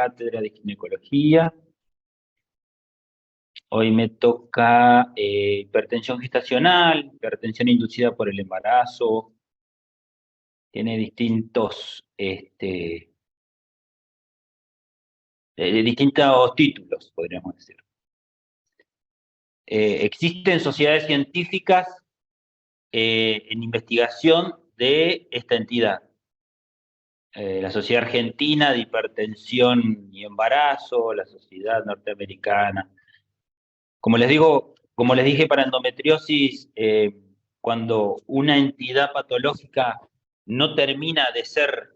cátedra de ginecología. Hoy me toca hipertensión gestacional, hipertensión inducida por el embarazo. Tiene distintos títulos, podríamos decir. Existen sociedades científicas en investigación de esta entidad. La Sociedad Argentina de Hipertensión y Embarazo, la Sociedad Norteamericana. Como les digo, como les dije para endometriosis, cuando una entidad patológica no termina de ser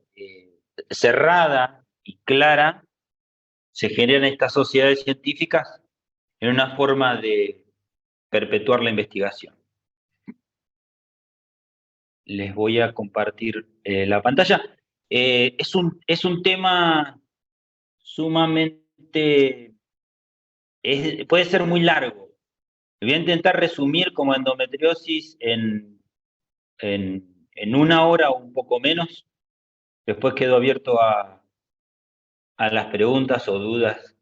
cerrada y clara, se generan estas sociedades científicas en una forma de perpetuar la investigación. Les voy a compartir la pantalla. Es un tema sumamente, puede ser muy largo. Voy a intentar resumir como endometriosis en una hora o un poco menos. Después quedo abierto a las preguntas o dudas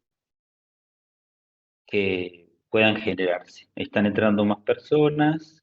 que puedan generarse. Están entrando más personas.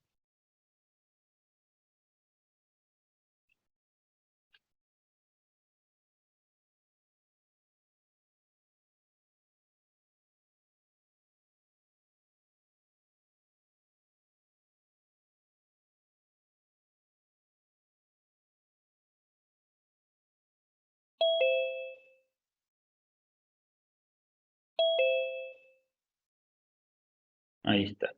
Ahí está.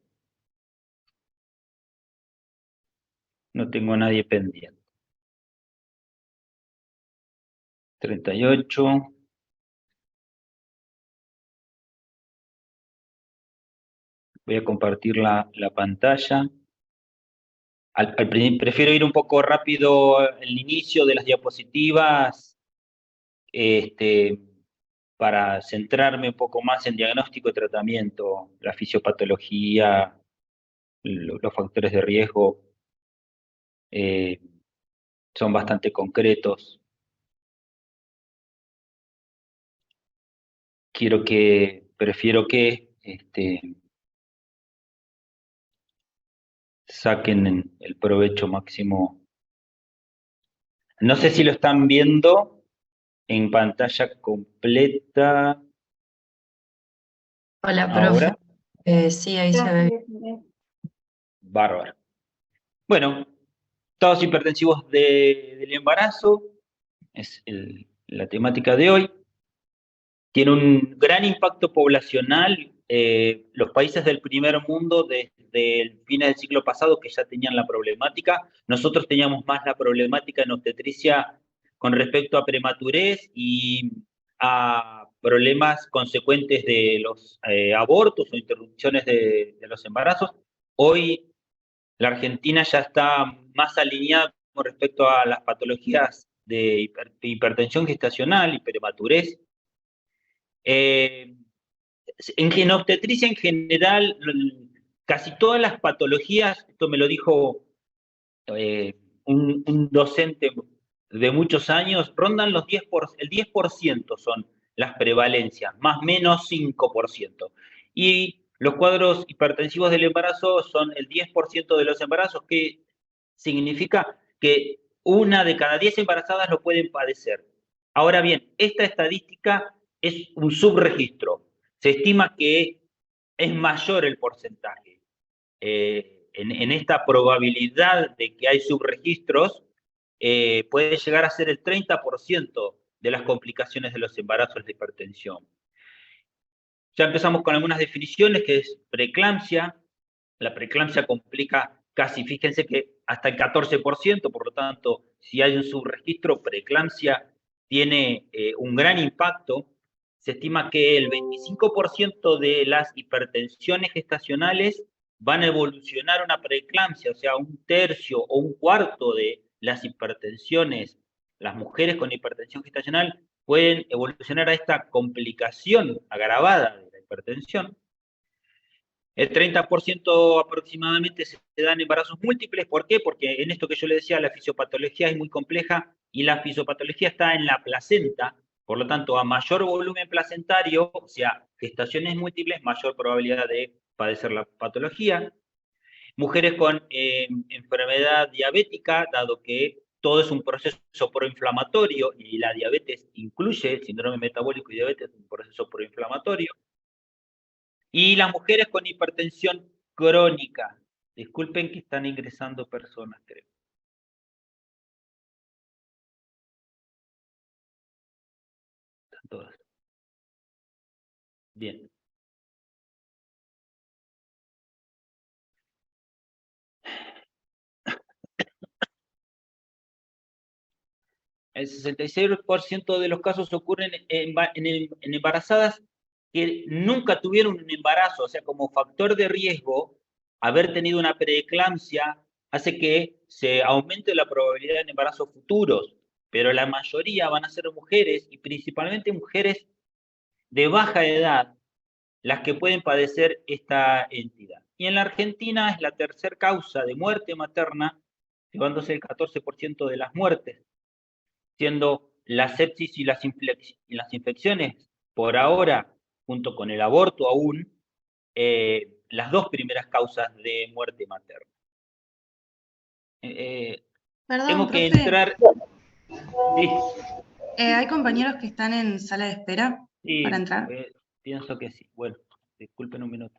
No tengo a nadie pendiente. 38. Voy a compartir la pantalla. Prefiero ir un poco rápido el inicio de las diapositivas, para centrarme un poco más en diagnóstico y tratamiento, la fisiopatología, los factores de riesgo eh, son bastante concretos. Prefiero que saquen el provecho máximo. No sé si lo están viendo en pantalla completa. Hola, profe. Ahora, Sí, ahí se ve. bárbaro. Bueno, estados hipertensivos del embarazo es la temática de hoy. Tiene un gran impacto poblacional. Los países del primer mundo, desde el fines del siglo pasado, que ya tenían la problemática, nosotros teníamos más la problemática en obstetricia con respecto a prematurez y a problemas consecuentes de los abortos o interrupciones de los embarazos. Hoy la Argentina ya está más alineada con respecto a las patologías de hipertensión gestacional y prematurez. En obstetricia en general, casi todas las patologías, esto me lo dijo un docente de muchos años, rondan el 10% son las prevalencias, más o menos 5%. Y los cuadros hipertensivos del embarazo son el 10% de los embarazos, que significa que una de cada 10 embarazadas lo pueden padecer. Ahora bien, esta estadística es un subregistro. Se estima que es mayor el porcentaje. En esta probabilidad de que hay subregistros, puede llegar a ser el 30% de las complicaciones de los embarazos de hipertensión. Ya empezamos con algunas definiciones, que es preeclampsia. La preeclampsia complica casi, fíjense que hasta el 14%, por lo tanto, si hay un subregistro, preeclampsia tiene un gran impacto. Se estima que el 25% de las hipertensiones gestacionales van a evolucionar a una preeclampsia, o sea, un tercio o un cuarto de las hipertensiones, las mujeres con hipertensión gestacional pueden evolucionar a esta complicación agravada de la hipertensión. El 30% aproximadamente se dan embarazos múltiples. ¿Por qué? Porque en esto que yo le decía, la fisiopatología es muy compleja y la fisiopatología está en la placenta, Por lo tanto, a mayor volumen placentario, o sea, gestaciones múltiples, mayor probabilidad de padecer la patología. Mujeres con enfermedad diabética, dado que todo es un proceso proinflamatorio y la diabetes incluye el síndrome metabólico y diabetes, un proceso proinflamatorio. Y las mujeres con hipertensión crónica. Disculpen que están ingresando personas, creo. Están todas. Bien. El 66% de los casos ocurren en embarazadas que nunca tuvieron un embarazo, o sea, como factor de riesgo, haber tenido una preeclampsia hace que se aumente la probabilidad de embarazos futuros, pero la mayoría van a ser mujeres y principalmente mujeres de baja edad las que pueden padecer esta entidad. Y en la Argentina es la tercera causa de muerte materna, llevándose el 14% de las muertes, siendo la sepsis y las infecciones, por ahora, junto con el aborto aún, las dos primeras causas de muerte materna. Perdón, Tengo que profe, entrar... Sí, ¿hay compañeros que están en sala de espera para sí, entrar? pienso que sí. Bueno, disculpen un minuto.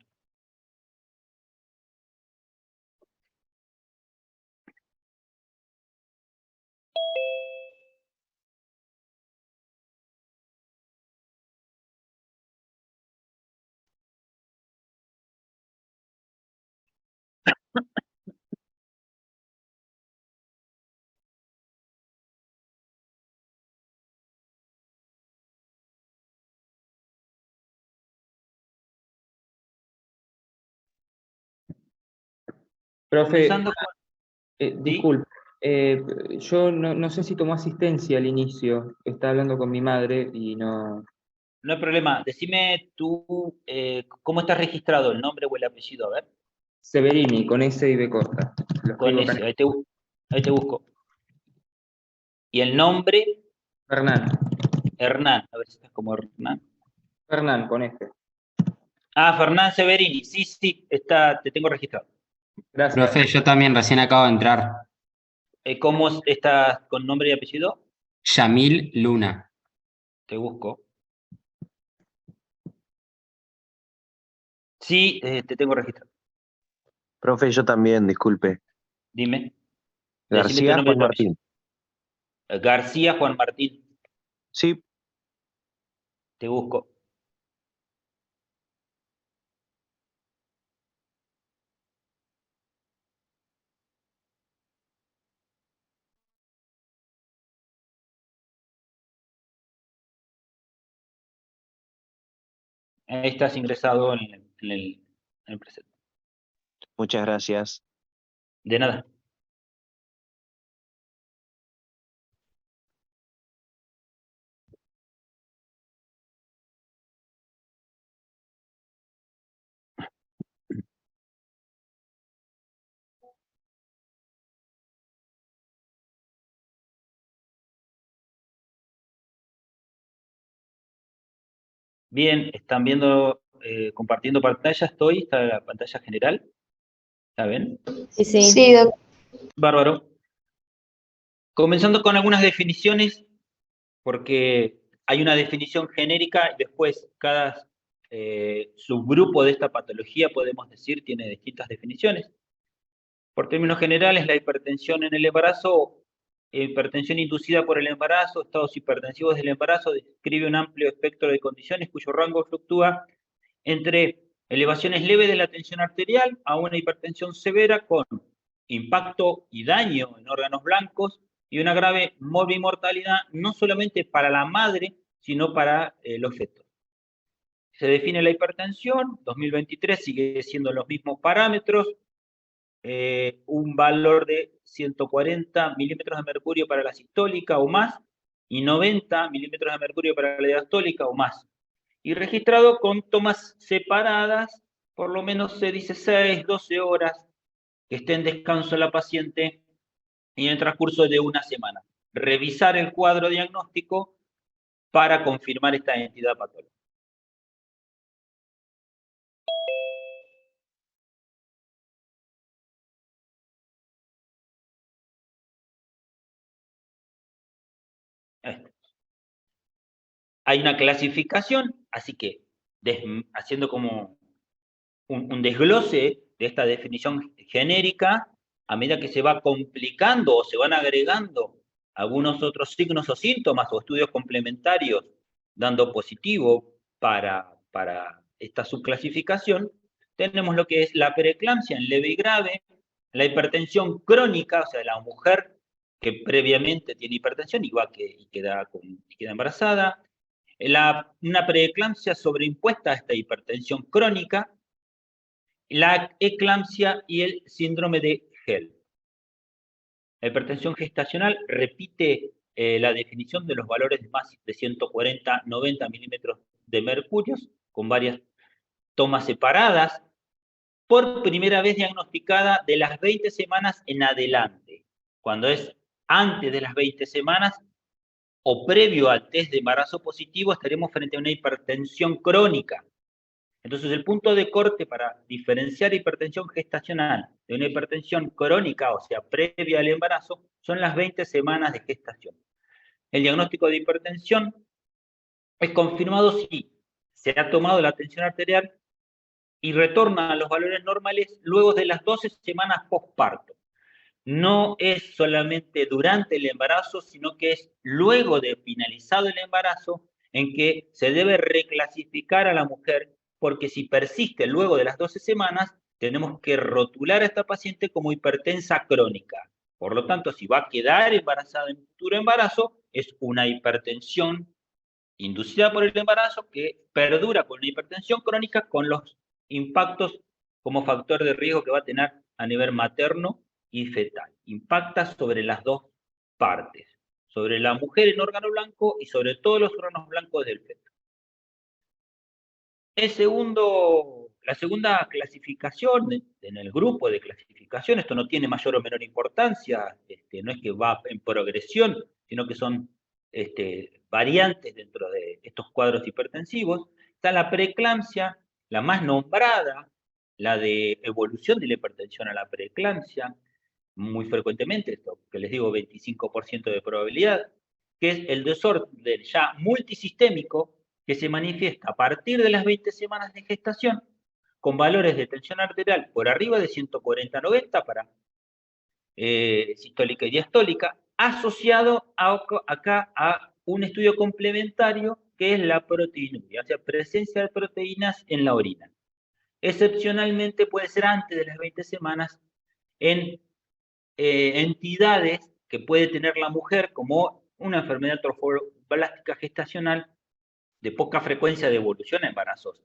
Profe, Comenzando con... ¿Sí? disculpe, yo no sé si tomó asistencia al inicio, estaba hablando con mi madre y no... No hay problema. Decime tú cómo estás registrado, el nombre o el apellido, a ver. Severini, con S y B corta. Lo Con escribo acá. ese, ahí te busco. Y el nombre, Fernán, Hernán. A ver si estás como Hernán. Fernán, con S. Ah, Fernán Severini. Sí, sí, te tengo registrado. Gracias. Profe, yo también recién acabo de entrar. ¿Cómo estás con nombre y apellido? Yamil Luna. Te busco. Sí, te tengo registrado. Profe, yo también, disculpe. Dime. Decime tu García nombre y Juan tu apellido. Martín. García Juan Martín. Sí, Te busco. Ahí estás ingresado en el presente. muchas gracias. De nada. Bien, están viendo, compartiendo pantalla, está la pantalla general. ¿La ven? Sí, sí. Sí, Bárbaro. Comenzando con algunas definiciones, porque hay una definición genérica y después cada subgrupo de esta patología, podemos decir, tiene distintas definiciones. Por términos generales, la hipertensión en el embarazo, hipertensión inducida por el embarazo, estados hipertensivos del embarazo, describe un amplio espectro de condiciones cuyo rango fluctúa entre elevaciones leves de la tensión arterial a una hipertensión severa con impacto y daño en órganos blancos y una grave morbimortalidad no solamente para la madre, sino para los fetos. Se define la hipertensión, 2023 sigue siendo los mismos parámetros, un valor de 140 milímetros de mercurio para la sistólica o más, y 90 milímetros de mercurio para la diastólica o más. Y registrado con tomas separadas, por lo menos se dice 6, 12 horas, que esté en descanso la paciente y en el transcurso de una semana. Revisar el cuadro diagnóstico para confirmar esta entidad patológica. Hay una clasificación, así que haciendo como un desglose de esta definición genérica, a medida que se va complicando o se van agregando algunos otros signos o síntomas o estudios complementarios dando positivo para esta subclasificación, tenemos lo que es la preeclampsia en leve y grave, la hipertensión crónica, o sea, la mujer que previamente tiene hipertensión y queda embarazada, una preeclampsia sobreimpuesta a esta hipertensión crónica, la eclampsia y el síndrome de HELLP. La hipertensión gestacional repite la definición de los valores más de 140-90 milímetros de mercurio, con varias tomas separadas, por primera vez diagnosticada de las 20 semanas en adelante. Cuando es antes de las 20 semanas o previo al test de embarazo positivo, estaremos frente a una hipertensión crónica. Entonces, el punto de corte para diferenciar hipertensión gestacional de una hipertensión crónica, o sea, previa al embarazo, son las 20 semanas de gestación. El diagnóstico de hipertensión es confirmado si se ha tomado la tensión arterial y retorna a los valores normales luego de las 12 semanas postparto. No es solamente durante el embarazo, sino que es luego de finalizado el embarazo en que se debe reclasificar a la mujer, porque si persiste luego de las 12 semanas, tenemos que rotular a esta paciente como hipertensa crónica. Por lo tanto, si va a quedar embarazada en futuro embarazo, es una hipertensión inducida por el embarazo que perdura con una hipertensión crónica con los impactos como factor de riesgo que va a tener a nivel materno y fetal. Impacta sobre las dos partes, sobre la mujer en órgano blanco y sobre todos los órganos blancos del feto. La segunda clasificación en el grupo de clasificación, esto no tiene mayor o menor importancia, no es que va en progresión, sino que son variantes dentro de estos cuadros hipertensivos. Está la preeclampsia, la más nombrada, la de evolución de la hipertensión a la preeclampsia, muy frecuentemente, esto que les digo, 25% de probabilidad, que es el desorden ya multisistémico que se manifiesta a partir de las 20 semanas de gestación, con valores de tensión arterial por arriba de 140-90 para sistólica y diastólica, asociado acá a un estudio complementario que es la proteinuria, o sea, presencia de proteínas en la orina. Excepcionalmente puede ser antes de las 20 semanas en entidades que puede tener la mujer, como una enfermedad tromboblástica gestacional de poca frecuencia de evolución a embarazos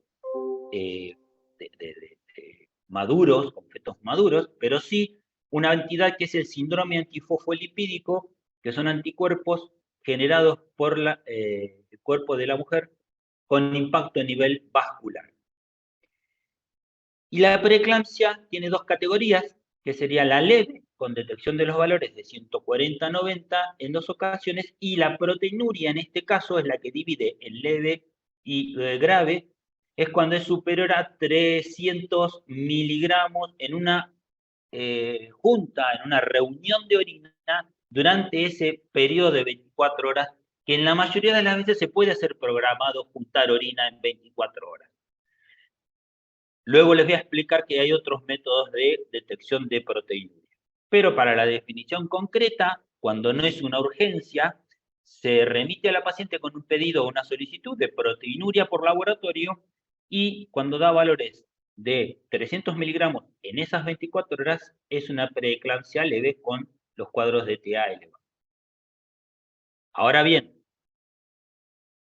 maduros, con fetos maduros, pero sí una entidad que es el síndrome antifosfolipídico, que son anticuerpos generados por el cuerpo de la mujer con impacto a nivel vascular. Y la preeclampsia tiene dos categorías, que sería la leve, con detección de los valores de 140-90 en dos ocasiones, y la proteinuria, en este caso, es la que divide en leve y grave, es cuando es superior a 300 miligramos en una junta, en una reunión de orina, durante ese periodo de 24 horas, que en la mayoría de las veces se puede hacer programado juntar orina en 24 horas. Luego les voy a explicar que hay otros métodos de detección de proteinuria. Pero para la definición concreta, cuando no es una urgencia, se remite a la paciente con un pedido o una solicitud de proteinuria por laboratorio y cuando da valores de 300 miligramos en esas 24 horas, es una preeclampsia leve con los cuadros de TA elevados. Ahora bien,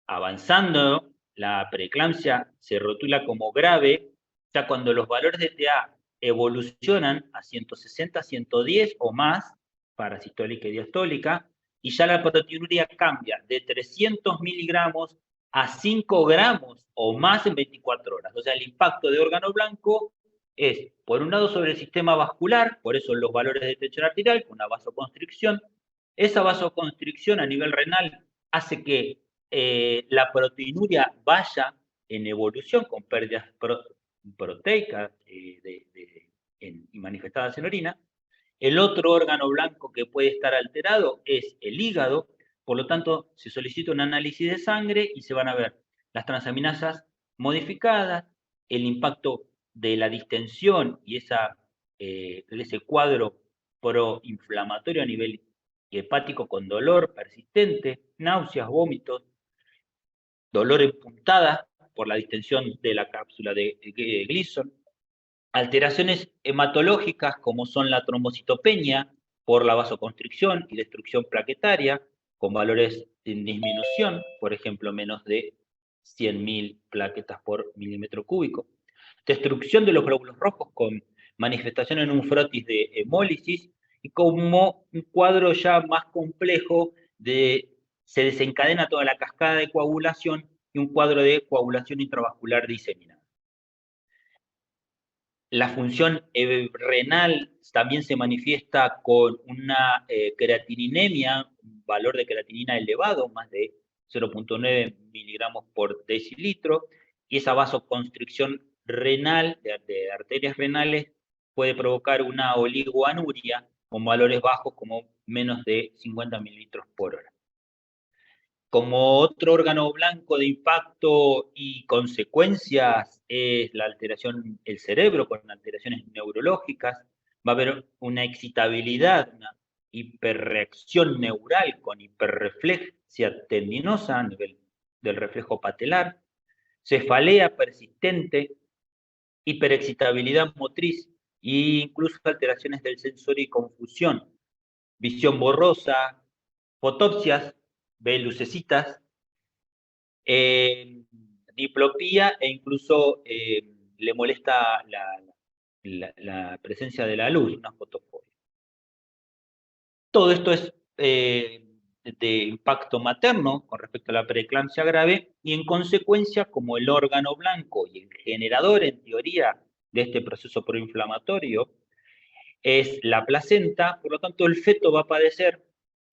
avanzando, la preeclampsia se rotula como grave ya cuando los valores de TA evolucionan a 160, 110 o más para sistólica y diastólica, y ya la proteinuria cambia de 300 miligramos a 5 gramos o más en 24 horas. O sea, el impacto de órgano blanco es, por un lado, sobre el sistema vascular, por eso los valores de tensión arterial, con una vasoconstricción. Esa vasoconstricción a nivel renal hace que la proteinuria vaya en evolución con pérdidas proteicas y manifestadas en orina. El otro órgano blanco que puede estar alterado es el hígado, por lo tanto se solicita un análisis de sangre y se van a ver las transaminasas modificadas, el impacto de la distensión y ese cuadro proinflamatorio a nivel hepático con dolor persistente, náuseas, vómitos, dolor en puntada por la distensión de la cápsula de Gleason, alteraciones hematológicas como son la trombocitopenia por la vasoconstricción y destrucción plaquetaria, con valores en disminución, por ejemplo, menos de 100.000 plaquetas por milímetro cúbico. Destrucción de los glóbulos rojos con manifestación en un frotis de hemólisis y como un cuadro ya más complejo se desencadena toda la cascada de coagulación y un cuadro de coagulación intravascular diseminada. La función renal también se manifiesta con una creatininemia, un valor de creatinina elevado, más de 0.9 miligramos por decilitro, y esa vasoconstricción renal de arterias renales puede provocar una oligoanuria con valores bajos como menos de 50 mililitros por hora. Como otro órgano blanco de impacto y consecuencias es la alteración del cerebro con alteraciones neurológicas. Va a haber una excitabilidad, una hiperreacción neural con hiperreflexia tendinosa a nivel del reflejo patelar, cefalea persistente, hiperexcitabilidad motriz e incluso alteraciones del sensor y confusión, visión borrosa, fotopsias, ve lucecitas, diplopía e incluso le molesta la presencia de la luz, una fotofobia. Todo esto es de impacto materno con respecto a la preeclampsia grave y en consecuencia, como el órgano blanco y el generador en teoría de este proceso proinflamatorio es la placenta, por lo tanto el feto va a padecer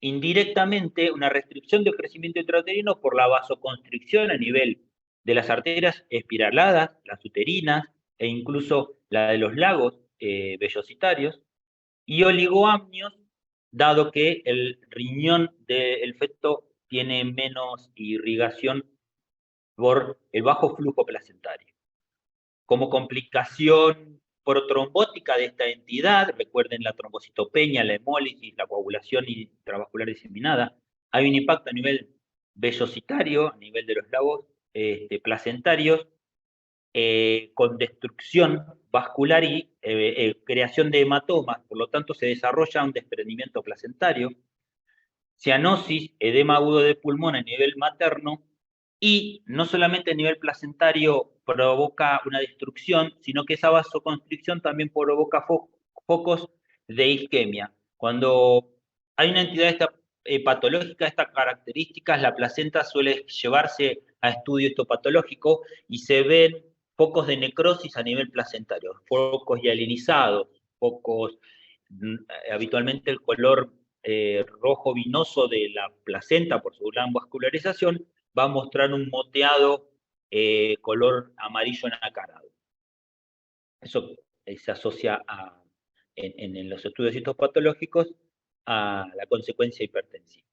indirectamente una restricción de crecimiento intrauterino por la vasoconstricción a nivel de las arterias espiraladas, las uterinas e incluso la de los lagos vellositarios, y oligoamnios, dado que el riñón del feto tiene menos irrigación por el bajo flujo placentario. Como complicación protrombótica de esta entidad, recuerden la trombocitopenia, la hemólisis, la coagulación intravascular diseminada, hay un impacto a nivel vellositario, a nivel de los lagos placentarios, con destrucción vascular y creación de hematomas, por lo tanto se desarrolla un desprendimiento placentario, cianosis, edema agudo de pulmón a nivel materno, y no solamente a nivel placentario provoca una destrucción, sino que esa vasoconstricción también provoca focos de isquemia. Cuando hay una entidad patológica de estas características, la placenta suele llevarse a estudio histopatológico y se ven focos de necrosis a nivel placentario, focos hialinizados, focos, habitualmente el color rojo vinoso de la placenta por su gran vascularización, va a mostrar un moteado color amarillo nacarado. Eso se asocia en los estudios histopatológicos a la consecuencia hipertensiva.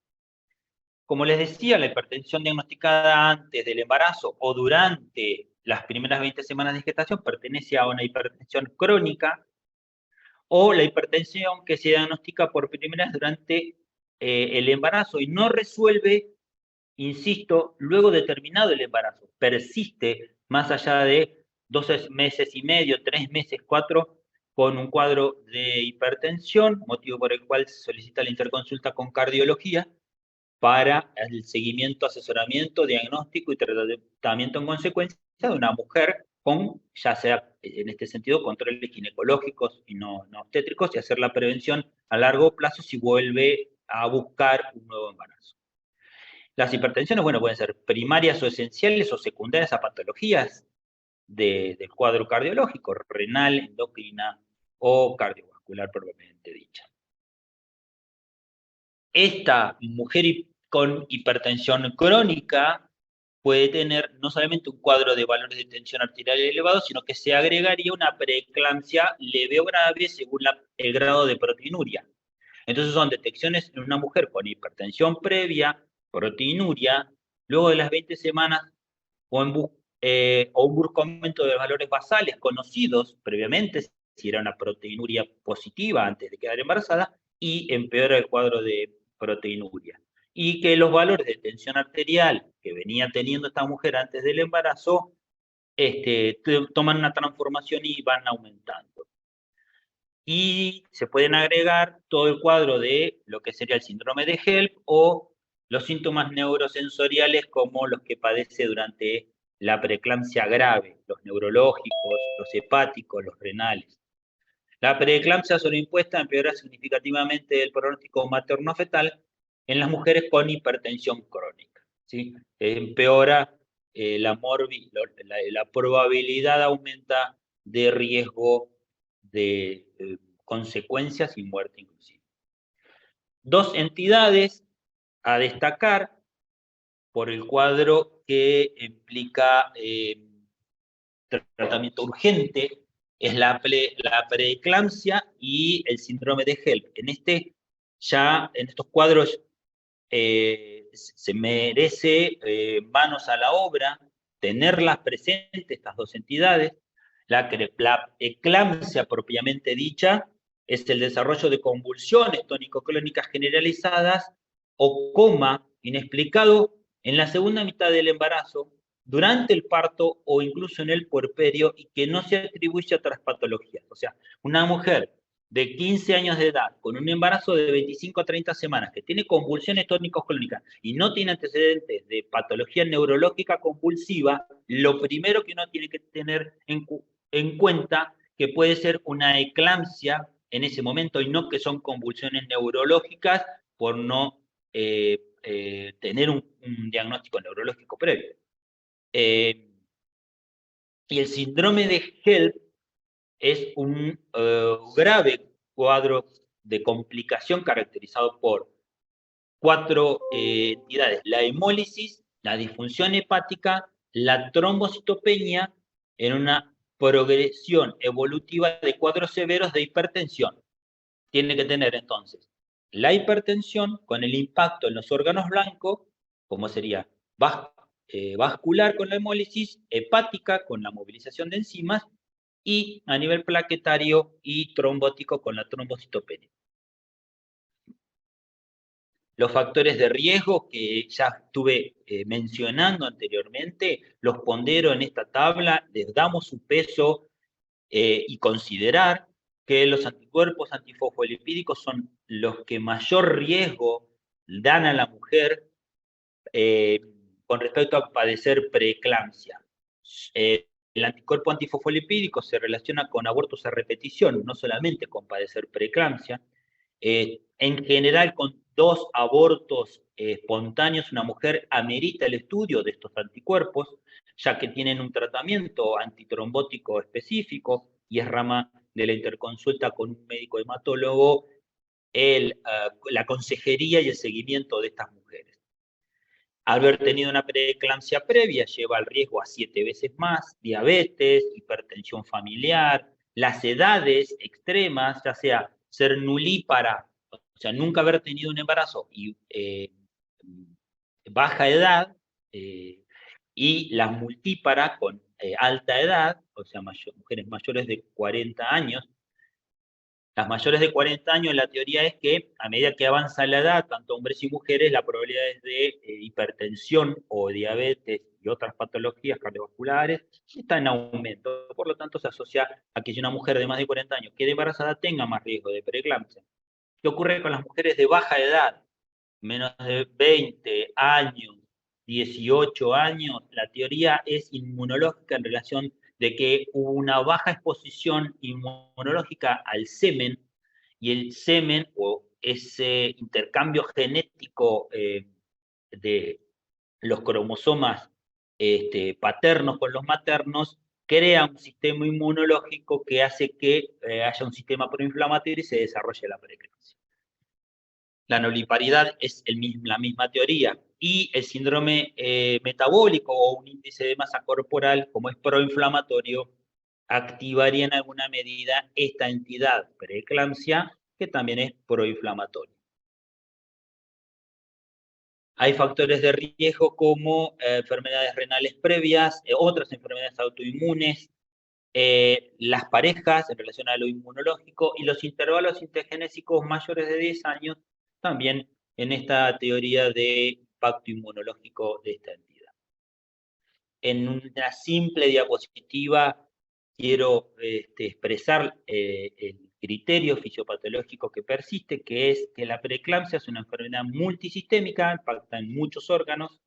Como les decía, la hipertensión diagnosticada antes del embarazo o durante las primeras 20 semanas de gestación pertenece a una hipertensión crónica, o la hipertensión que se diagnostica por primera vez durante el embarazo y no resuelve, insisto, luego de terminado el embarazo, persiste más allá de 2 meses y medio, 3 meses, 4, con un cuadro de hipertensión, motivo por el cual se solicita la interconsulta con cardiología para el seguimiento, asesoramiento, diagnóstico y tratamiento en consecuencia de una mujer con, ya sea en este sentido, controles ginecológicos y no obstétricos, y hacer la prevención a largo plazo si vuelve a buscar un nuevo embarazo. Las hipertensiones, bueno, pueden ser primarias o esenciales o secundarias a patologías del cuadro cardiológico, renal, endocrina o cardiovascular propiamente dicha. Esta mujer con hipertensión crónica puede tener no solamente un cuadro de valores de tensión arterial elevado, sino que se agregaría una preeclampsia leve o grave según el grado de proteinuria. Entonces son detecciones en una mujer con hipertensión previa, proteinuria, luego de las 20 semanas o un brusco aumento de los valores basales conocidos previamente, si era una proteinuria positiva antes de quedar embarazada, y empeora el cuadro de proteinuria. Y que los valores de tensión arterial que venía teniendo esta mujer antes del embarazo toman una transformación y van aumentando. Y se pueden agregar todo el cuadro de lo que sería el síndrome de HELP o los síntomas neurosensoriales como los que padece durante la preeclampsia grave, los neurológicos, los hepáticos, los renales. La preeclampsia sobreimpuesta empeora significativamente el pronóstico materno-fetal en las mujeres con hipertensión crónica, ¿sí? Empeora la probabilidad aumenta de riesgo de consecuencias y muerte inclusive. Dos entidades a destacar por el cuadro que implica tratamiento urgente es la preeclampsia y el síndrome de HELP. En estos cuadros se merece manos a la obra, tenerlas presentes estas dos entidades. La eclampsia propiamente dicha es el desarrollo de convulsiones tónico-clónicas generalizadas o coma inexplicado en la segunda mitad del embarazo, durante el parto o incluso en el puerperio y que no se atribuye a otras patologías. O sea, una mujer de 15 años de edad con un embarazo de 25 a 30 semanas que tiene convulsiones tónico-clónicas y no tiene antecedentes de patología neurológica convulsiva, lo primero que uno tiene que tener en cuenta que puede ser una eclampsia en ese momento y no que son convulsiones neurológicas por no tener un diagnóstico neurológico previo. Y el síndrome de HELP es un grave cuadro de complicación caracterizado por 4 entidades: la hemólisis, la disfunción hepática, la trombocitopenia en una progresión evolutiva de cuadros severos de hipertensión. Tiene que tener entonces la hipertensión con el impacto en los órganos blancos, como sería vascular con la hemólisis, hepática con la movilización de enzimas y a nivel plaquetario y trombótico con la trombocitopenia. Los factores de riesgo que ya estuve mencionando anteriormente, los pondero en esta tabla, les damos su peso y considerar que los anticuerpos antifosfolipídicos son los que mayor riesgo dan a la mujer con respecto a padecer preeclampsia. El anticuerpo antifosfolipídico se relaciona con abortos a repetición, no solamente con padecer preeclampsia. En general, con 2 abortos espontáneos, una mujer amerita el estudio de estos anticuerpos, ya que tienen un tratamiento antitrombótico específico y es rama de la interconsulta con un médico hematólogo la consejería y el seguimiento de estas mujeres. Haber tenido una preeclampsia previa lleva al riesgo a 7 veces más, diabetes, hipertensión familiar, las edades extremas, ya sea ser nulípara, o sea, nunca haber tenido un embarazo y baja edad, y las multíparas con alta edad, o sea, mujeres mayores de 40 años. Las mayores de 40 años, la teoría es que a medida que avanza la edad, tanto hombres y mujeres, las probabilidades de hipertensión o diabetes y otras patologías cardiovasculares están en aumento. Por lo tanto, se asocia a que si una mujer de más de 40 años quede embarazada, tenga más riesgo de preeclampsia. ¿Qué ocurre con las mujeres de baja edad? Menos de 20 años, 18 años, la teoría es inmunológica en relación de que hubo una baja exposición inmunológica al semen, y el semen o ese intercambio genético de los cromosomas paternos con los maternos crea un sistema inmunológico que hace que haya un sistema proinflamatorio y se desarrolle la preeclampsia. la nulliparidad es la misma teoría, y el síndrome metabólico o un índice de masa corporal, como es proinflamatorio, activaría en alguna medida esta entidad preeclampsia, que también es proinflamatoria. Hay factores de riesgo como enfermedades renales previas, otras enfermedades autoinmunes, las parejas en relación a lo inmunológico y los intervalos intergenésicos mayores de 10 años, también en esta teoría de impacto inmunológico de esta entidad. En una simple diapositiva quiero expresar el criterio fisiopatológico que persiste, que es que la preeclampsia es una enfermedad multisistémica, impacta en muchos órganos,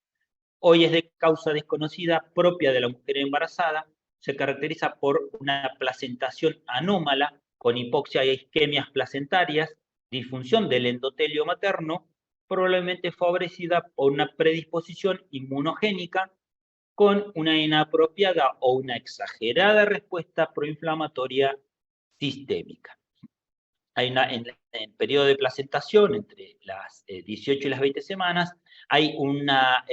hoy es de causa desconocida, propia de la mujer embarazada, se caracteriza por una placentación anómala, con hipoxia y isquemias placentarias, disfunción del endotelio materno, probablemente favorecida por una predisposición inmunogénica, con una inapropiada o una exagerada respuesta proinflamatoria sistémica. Hay en el periodo de placentación, entre las 18 y las 20 semanas, hay una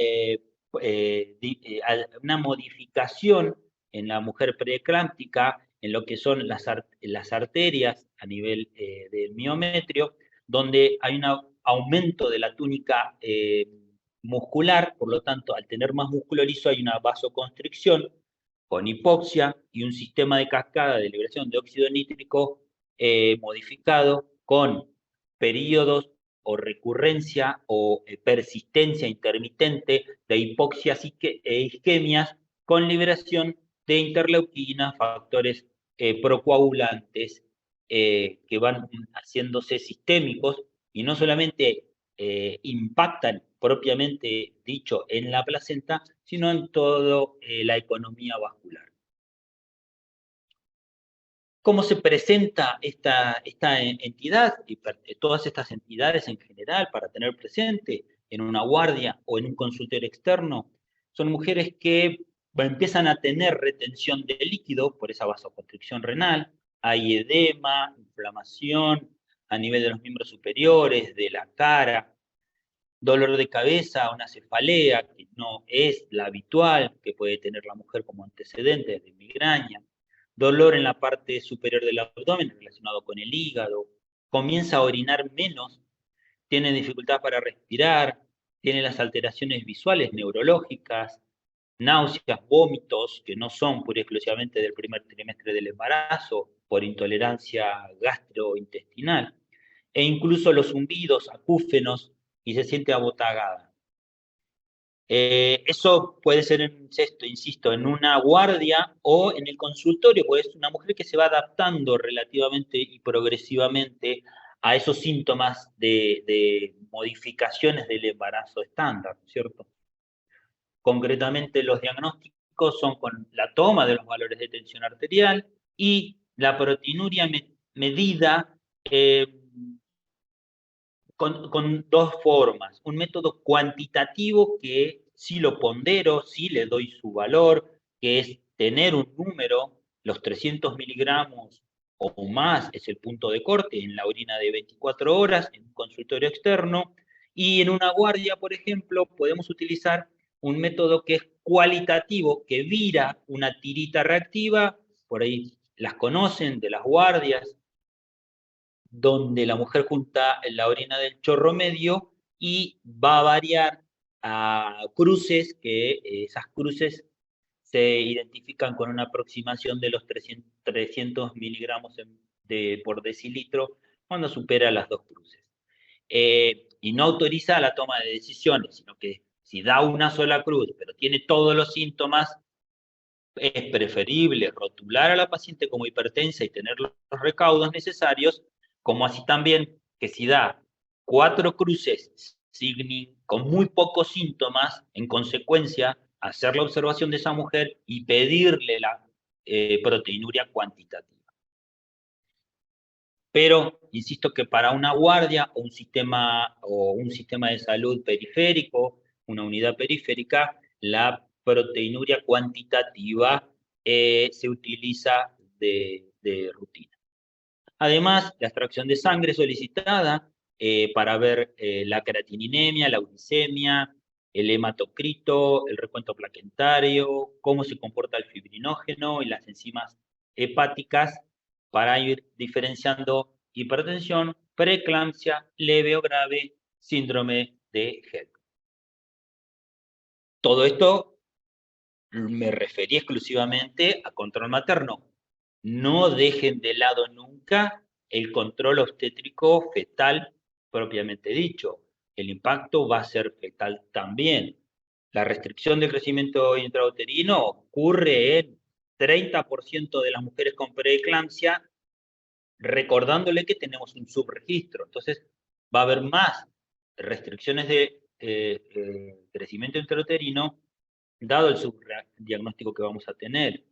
modificación en la mujer preeclámptica, en lo que son las arterias a nivel del miometrio, donde hay un aumento de la túnica muscular, por lo tanto, al tener más músculo liso hay una vasoconstricción con hipoxia y un sistema de cascada de liberación de óxido nítrico modificado con periodos o recurrencia o persistencia intermitente de hipoxias e isquemias con liberación de interleuquinas, factores procoagulantes que van haciéndose sistémicos y no solamente impactan propiamente dicho en la placenta, sino en toda la economía vascular. ¿Cómo se presenta esta entidad y todas estas entidades en general para tener presente en una guardia o en un consultorio externo? Son mujeres que empiezan a tener retención de líquido por esa vasoconstricción renal, hay edema, inflamación a nivel de los miembros superiores, de la cara, dolor de cabeza, una cefalea que no es la habitual que puede tener la mujer como antecedente de migraña, dolor en la parte superior del abdomen relacionado con el hígado, comienza a orinar menos, tiene dificultad para respirar, tiene las alteraciones visuales neurológicas, náuseas, vómitos, que no son pura y exclusivamente del primer trimestre del embarazo, por intolerancia gastrointestinal, e incluso los zumbidos, acúfenos, y se siente abotagada. Eso puede ser, insisto, en una guardia o en el consultorio, pues es una mujer que se va adaptando relativamente y progresivamente a esos síntomas de modificaciones del embarazo estándar, ¿cierto? Concretamente, los diagnósticos son con la toma de los valores de tensión arterial y la proteinuria medida con dos formas. Un método cuantitativo que sí lo pondero, sí le doy su valor, que es tener un número, los 300 miligramos o más es el punto de corte en la orina de 24 horas, en un consultorio externo, y en una guardia, por ejemplo, podemos utilizar un método que es cualitativo, que vira una tirita reactiva, por ahí las conocen, de las guardias, donde la mujer junta la orina del chorro medio y va a variar a cruces, que esas cruces se identifican con una aproximación de los 300 miligramos por decilitro cuando supera las dos cruces. Y no autoriza la toma de decisiones, sino que si da una sola cruz, pero tiene todos los síntomas, es preferible rotular a la paciente como hipertensa y tener los recaudos necesarios, como así también que si da 4 cruces con muy pocos síntomas, en consecuencia, hacer la observación de esa mujer y pedirle la proteinuria cuantitativa. Pero, insisto que para una guardia o un sistema de salud periférico, una unidad periférica, la proteinuria cuantitativa se utiliza de rutina. Además, la extracción de sangre solicitada para ver la creatininemia, la uricemia, el hematocrito, el recuento plaquetario, cómo se comporta el fibrinógeno y las enzimas hepáticas para ir diferenciando hipertensión, preeclampsia, leve o grave, síndrome de HELP. Todo esto me referí exclusivamente a control materno. No dejen de lado nunca el control obstétrico fetal propiamente dicho. El impacto va a ser fetal también. La restricción del crecimiento intrauterino ocurre en 30% de las mujeres con preeclampsia, recordándole que tenemos un subregistro. Entonces, va a haber más restricciones de crecimiento intrauterino, dado el subdiagnóstico que vamos a tener.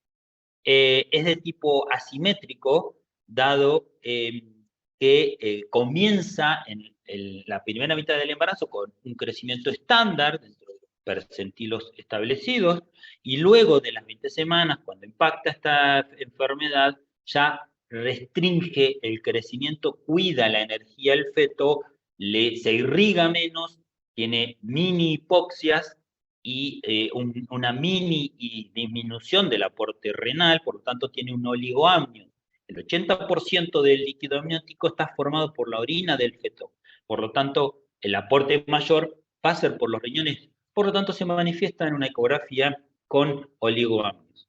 Es de tipo asimétrico, dado que comienza en la primera mitad del embarazo con un crecimiento estándar dentro de los percentilos establecidos, y luego de las 20 semanas, cuando impacta esta enfermedad, ya restringe el crecimiento, cuida la energía del feto, se irriga menos, tiene mini hipoxias y una mini disminución del aporte renal, por lo tanto tiene un oligoamnio. El 80% del líquido amniótico está formado por la orina del feto, por lo tanto el aporte mayor va a ser por los riñones, por lo tanto se manifiesta en una ecografía con oligoamnios,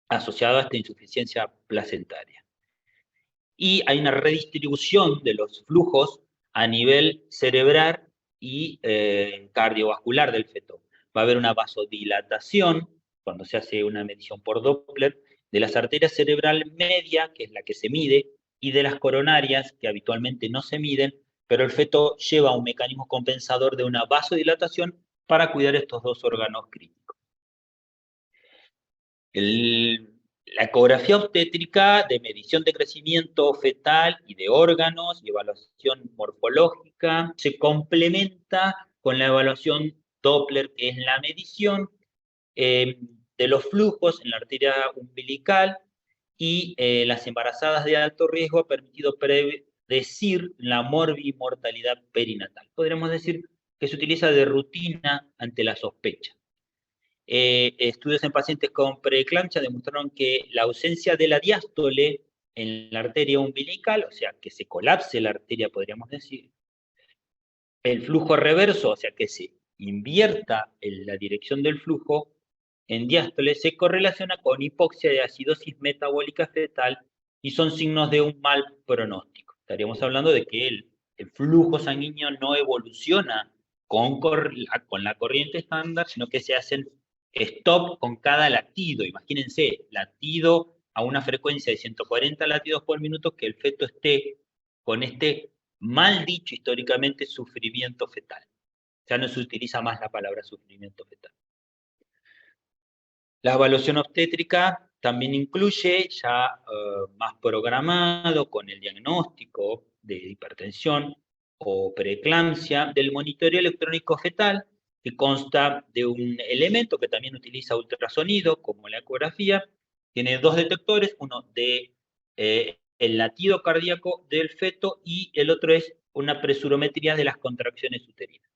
asociado a esta insuficiencia placentaria. Y hay una redistribución de los flujos a nivel cerebral y cardiovascular del feto. Va a haber una vasodilatación, cuando se hace una medición por Doppler, de las arterias cerebral media, que es la que se mide, y de las coronarias, que habitualmente no se miden, pero el feto lleva un mecanismo compensador de una vasodilatación para cuidar estos dos órganos críticos. La ecografía obstétrica de medición de crecimiento fetal y de órganos y evaluación morfológica se complementa con la evaluación Doppler, que es la medición de los flujos en la arteria umbilical, y las embarazadas de alto riesgo ha permitido predecir la morbimortalidad perinatal. Podríamos decir que se utiliza de rutina ante la sospecha. Estudios en pacientes con preeclampsia demostraron que la ausencia de la diástole en la arteria umbilical, o sea, que se colapse la arteria, podríamos decir, el flujo reverso, o sea, que se invierta en la dirección del flujo en diástole, se correlaciona con hipoxia de acidosis metabólica fetal y son signos de un mal pronóstico. Estaríamos hablando de que el flujo sanguíneo no evoluciona con la corriente estándar, sino que se hacen stop con cada latido. Imagínense, latido a una frecuencia de 140 latidos por minuto, que el feto esté con este mal dicho históricamente sufrimiento fetal. Ya no se utiliza más la palabra sufrimiento fetal. La evaluación obstétrica también incluye ya más programado con el diagnóstico de hipertensión o preeclampsia del monitoreo electrónico fetal, que consta de un elemento que también utiliza ultrasonido, como la ecografía. Tiene dos detectores, uno de el latido cardíaco del feto y el otro es una presurometría de las contracciones uterinas.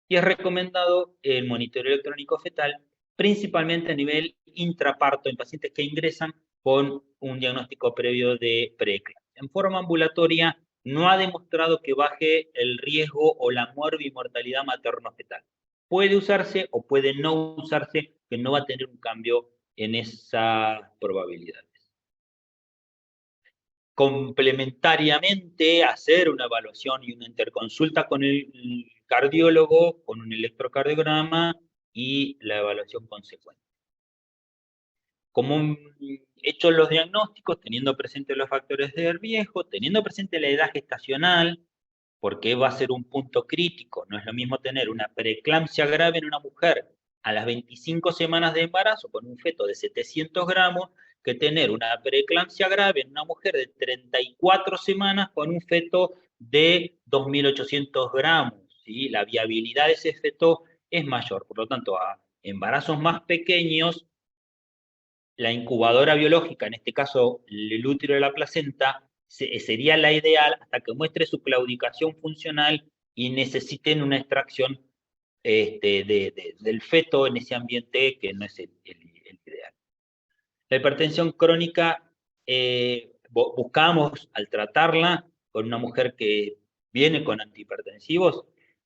Y es recomendado el monitoreo electrónico fetal principalmente a nivel intraparto en pacientes que ingresan con un diagnóstico previo de preeclampsia. En forma ambulatoria no ha demostrado que baje el riesgo o la morbimortalidad materno-fetal. Puede usarse o puede no usarse, que no va a tener un cambio en esas probabilidades. Complementariamente, hacer una evaluación y una interconsulta con el cardiólogo, con un electrocardiograma y la evaluación consecuente. Como hechos los diagnósticos, teniendo presente los factores de riesgo, teniendo presente la edad gestacional, porque va a ser un punto crítico. No es lo mismo tener una preeclampsia grave en una mujer a las 25 semanas de embarazo con un feto de 700 gramos, que tener una preeclampsia grave en una mujer de 34 semanas con un feto de 2.800 gramos. ¿Sí? La viabilidad de ese feto es mayor. Por lo tanto, a embarazos más pequeños, la incubadora biológica, en este caso el útero de la placenta, sería la ideal hasta que muestre su claudicación funcional y necesiten una extracción del feto en ese ambiente que no es el ideal. La hipertensión crónica, buscamos al tratarla con una mujer que viene con antihipertensivos,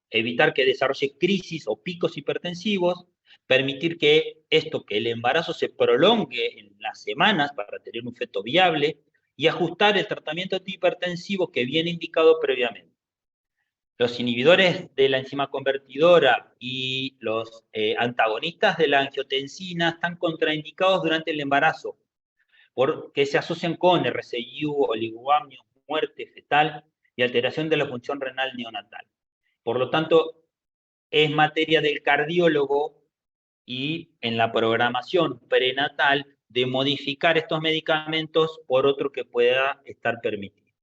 evitar que desarrolle crisis o picos hipertensivos, permitir que el embarazo se prolongue en las semanas para tener un feto viable y ajustar el tratamiento antihipertensivo que viene indicado previamente. Los inhibidores de la enzima convertidora y los antagonistas de la angiotensina están contraindicados durante el embarazo porque se asocian con RCIU, oligoamnios, muerte fetal y alteración de la función renal neonatal. Por lo tanto, es materia del cardiólogo y en la programación prenatal de modificar estos medicamentos por otro que pueda estar permitido.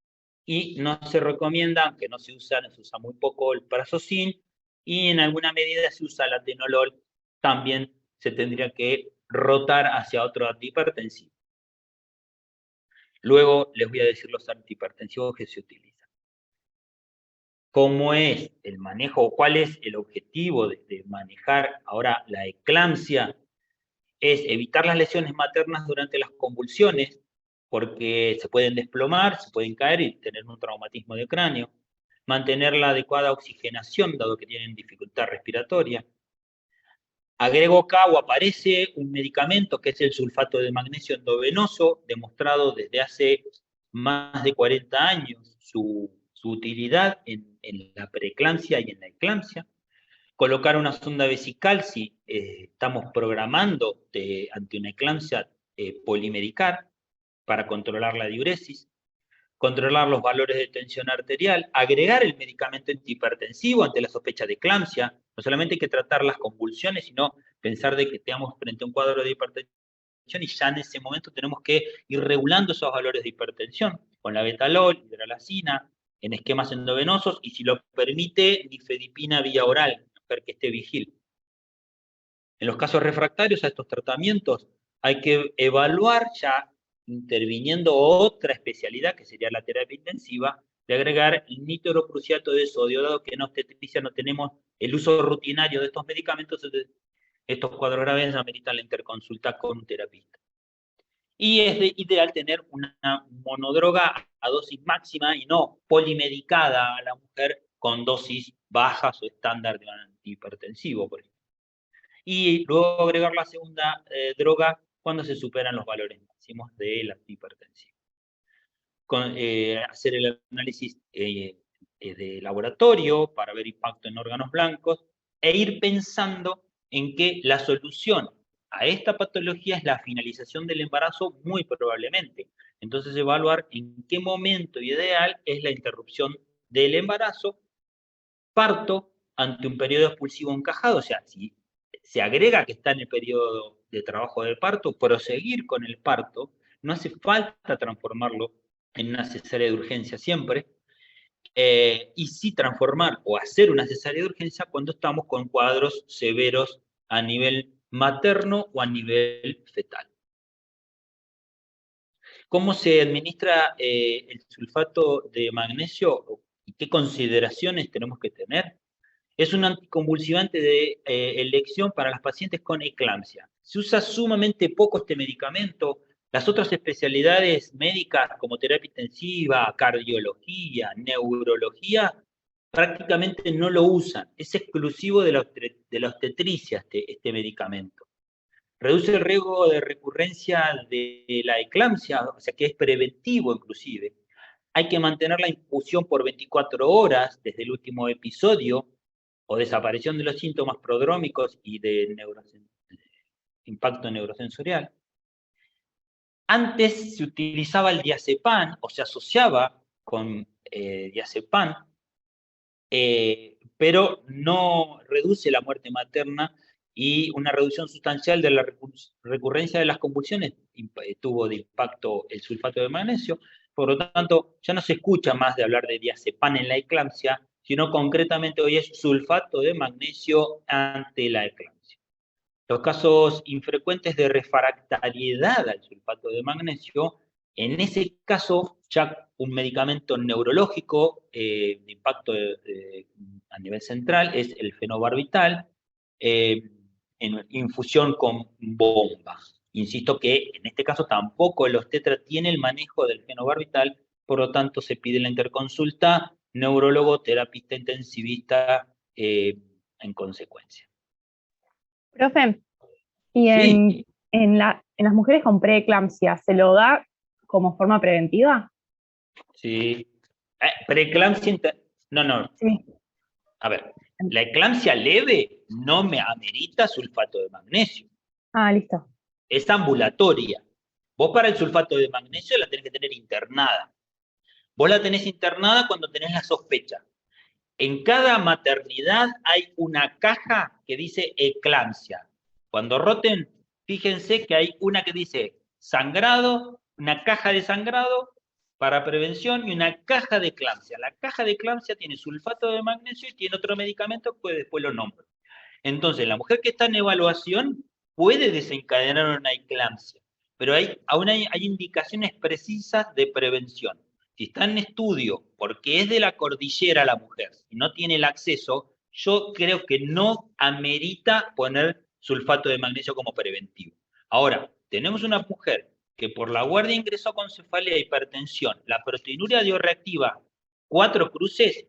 Y no se recomienda, aunque no se usa muy poco el prazosin, y en alguna medida se usa el atenolol, también se tendría que rotar hacia otro antihipertensivo. Luego les voy a decir los antihipertensivos que se utilizan. ¿Cómo es el manejo? ¿Cuál es el objetivo de manejar ahora la eclampsia? Es evitar las lesiones maternas durante las convulsiones, porque se pueden desplomar, se pueden caer y tener un traumatismo de cráneo. Mantener la adecuada oxigenación, dado que tienen dificultad respiratoria. Agrego acá o aparece un medicamento que es el sulfato de magnesio endovenoso, demostrado desde hace más de 40 años su utilidad en la preeclampsia y en la eclampsia. Colocar una sonda vesical si estamos programando ante una eclampsia polimedicar para controlar la diuresis. Controlar los valores de tensión arterial, agregar el medicamento antihipertensivo ante la sospecha de eclampsia. No solamente hay que tratar las convulsiones, sino pensar de que estamos frente a un cuadro de hipertensión y ya en ese momento tenemos que ir regulando esos valores de hipertensión con la betalol, hidralazina, en esquemas endovenosos y si lo permite, nifedipina vía oral, para que esté vigil. En los casos refractarios a estos tratamientos hay que evaluar ya interviniendo otra especialidad, que sería la terapia intensiva, de agregar el nitroprusiato de sodio, dado que en obstetricia no tenemos el uso rutinario de estos medicamentos, entonces estos cuadros graves ameritan la interconsulta con un terapista. Y es ideal tener una monodroga a dosis máxima y no polimedicada a la mujer con dosis bajas o estándar de un antihipertensivo, por ejemplo. Y luego agregar la segunda droga cuando se superan los valores máximos del antihipertensivo. Hacer el análisis de laboratorio para ver impacto en órganos blancos e ir pensando en que la solución a esta patología es la finalización del embarazo muy probablemente. Entonces evaluar en qué momento ideal es la interrupción del embarazo, parto ante un periodo expulsivo encajado, o sea, si se agrega que está en el periodo de trabajo del parto, proseguir con el parto, no hace falta transformarlo en una cesárea de urgencia siempre, y sí transformar o hacer una cesárea de urgencia cuando estamos con cuadros severos a nivel materno o a nivel fetal. ¿Cómo se administra el sulfato de magnesio y qué consideraciones tenemos que tener? Es un anticonvulsivante de elección para las pacientes con eclampsia. Se usa sumamente poco este medicamento. Las otras especialidades médicas como terapia intensiva, cardiología, neurología, prácticamente no lo usan. Es exclusivo de la obstetricia este medicamento. Reduce el riesgo de recurrencia de la eclampsia, o sea que es preventivo inclusive. Hay que mantener la infusión por 24 horas desde el último episodio o desaparición de los síntomas prodrómicos y de impacto neurosensorial. Antes se utilizaba el diazepam o se asociaba con diazepam, pero no reduce la muerte materna y una reducción sustancial de la recurrencia de las convulsiones tuvo de impacto el sulfato de magnesio. Por lo tanto, ya no se escucha más de hablar de diazepam en la eclampsia, sino concretamente hoy es sulfato de magnesio ante la eclampsia. Los casos infrecuentes de refractariedad al sulfato de magnesio, en ese caso ya un medicamento neurológico de impacto a nivel central es el fenobarbital, en infusión con bomba. Insisto que en este caso tampoco el obstetra tiene el manejo del fenobarbital, por lo tanto se pide la interconsulta neurólogo, terapista intensivista en consecuencia. Profe, y Sí, en las mujeres con preeclampsia, ¿se lo da como forma preventiva? sí. Preeclampsia, no, Sí. a ver, la eclampsia leve no me amerita sulfato de magnesio, Ah, listo. es ambulatoria. Vos para el sulfato de magnesio la tenés que tener internada. Vos la tenés internada cuando tenés la sospecha. En cada maternidad hay una caja que dice eclampsia. Cuando roten, fíjense que hay una que dice sangrado, una caja de sangrado para prevención y una caja de eclampsia. La caja de eclampsia tiene sulfato de magnesio y tiene otro medicamento que después lo nombro. Entonces, la mujer que está en evaluación puede desencadenar una eclampsia, pero aún hay indicaciones precisas de prevención. Si está en estudio porque es de la cordillera la mujer y no tiene el acceso, yo creo que no amerita poner sulfato de magnesio como preventivo. Ahora, tenemos una mujer que por la guardia ingresó con cefalea e hipertensión, la proteinuria dio reactiva 4 cruces,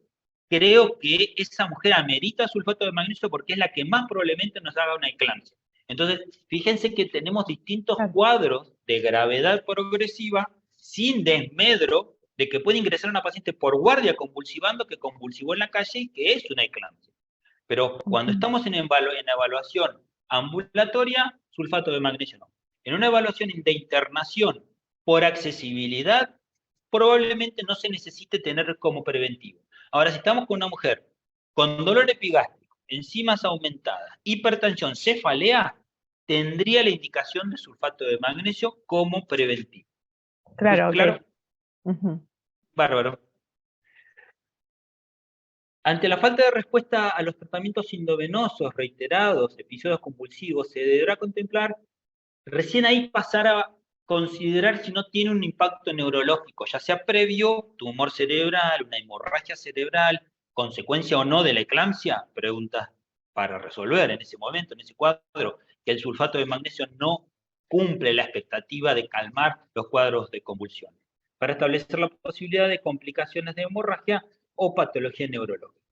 creo que esa mujer amerita sulfato de magnesio porque es la que más probablemente nos haga una eclampsia. Entonces, fíjense que tenemos distintos Claro. cuadros de gravedad progresiva sin desmedro de que puede ingresar una paciente por guardia convulsivando que convulsivó en la calle y que es una eclampsia. Pero cuando estamos en evaluación ambulatoria, sulfato de magnesio no. En una evaluación de internación por accesibilidad, probablemente no se necesite tener como preventivo. Ahora, si estamos con una mujer con dolor epigástrico, enzimas aumentadas, hipertensión, cefalea, tendría la indicación de sulfato de magnesio como preventivo. Claro, ¿Claro? ok. Ujú. Bárbaro. Ante la falta de respuesta a los tratamientos endovenosos reiterados, episodios convulsivos, se deberá contemplar, recién ahí pasar a considerar si no tiene un impacto neurológico, ya sea previo, tumor cerebral, una hemorragia cerebral, consecuencia o no de la eclampsia, preguntas para resolver en ese momento, en ese cuadro, que el sulfato de magnesio no cumple la expectativa de calmar los cuadros de convulsión, para establecer la posibilidad de complicaciones de hemorragia o patología neurológica.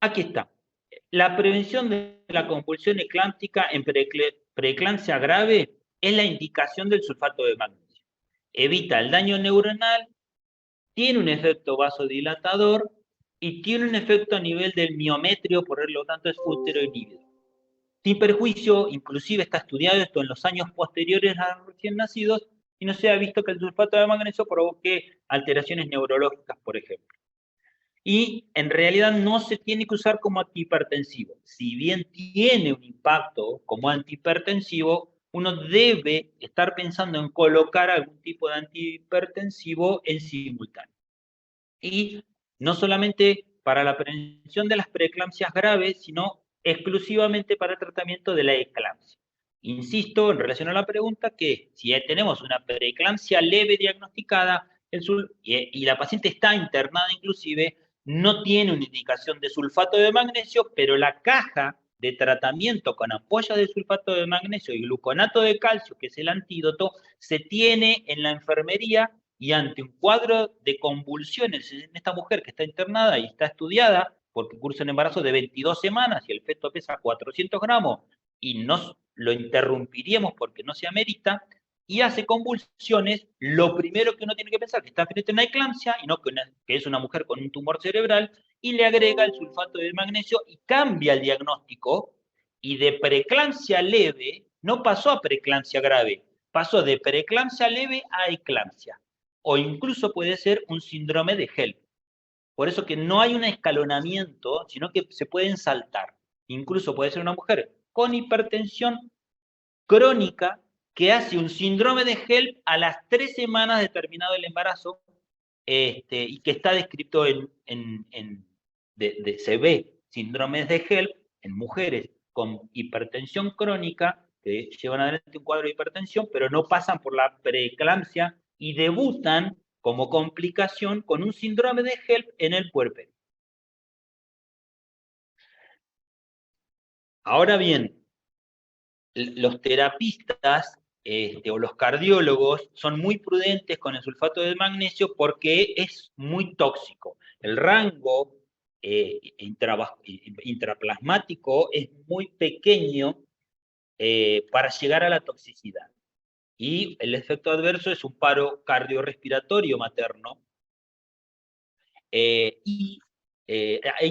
Aquí está. La prevención de la convulsión eclámptica en preeclampsia grave es la indicación del sulfato de magnesio. Evita el daño neuronal, tiene un efecto vasodilatador y tiene un efecto a nivel del miometrio, por lo tanto es uteroinhibidor. Sin perjuicio, inclusive está estudiado esto en los años posteriores a los recién nacidos y no se ha visto que el sulfato de magnesio provoque alteraciones neurológicas, por ejemplo. Y en realidad no se tiene que usar como antihipertensivo. Si bien tiene un impacto como antihipertensivo, uno debe estar pensando en colocar algún tipo de antihipertensivo en simultáneo. Y no solamente para la prevención de las preeclampsias graves, sino exclusivamente para el tratamiento de la eclampsia. Insisto, en relación a la pregunta, que si tenemos una preeclampsia leve diagnosticada y la paciente está internada inclusive, no tiene una indicación de sulfato de magnesio, pero la caja de tratamiento con ampollas de sulfato de magnesio y gluconato de calcio, que es el antídoto, se tiene en la enfermería y ante un cuadro de convulsiones en esta mujer que está internada y está estudiada porque cursa un embarazo de 22 semanas y el feto pesa 400 gramos y no lo interrumpiríamos porque no se amerita, y hace convulsiones, lo primero que uno tiene que pensar es que está frente a una eclampsia y no que es una mujer con un tumor cerebral, y le agrega el sulfato de magnesio y cambia el diagnóstico, y de preeclampsia leve no pasó a preeclampsia grave, pasó de preeclampsia leve a eclampsia, o incluso puede ser un síndrome de HELP. Por eso que no hay un escalonamiento, sino que se pueden saltar. Incluso puede ser una mujer con hipertensión crónica que hace un síndrome de HELP a las 3 semanas de terminado el embarazo, y que está descrito se ve síndromes de HELP en mujeres con hipertensión crónica que llevan adelante un cuadro de hipertensión, pero no pasan por la preeclampsia y debutan como complicación con un síndrome de HELP en el puerperio. Ahora bien, los terapistas o los cardiólogos son muy prudentes con el sulfato de magnesio porque es muy tóxico. El rango intraplasmático es muy pequeño para llegar a la toxicidad. Y el efecto adverso es un paro cardiorrespiratorio materno. Hay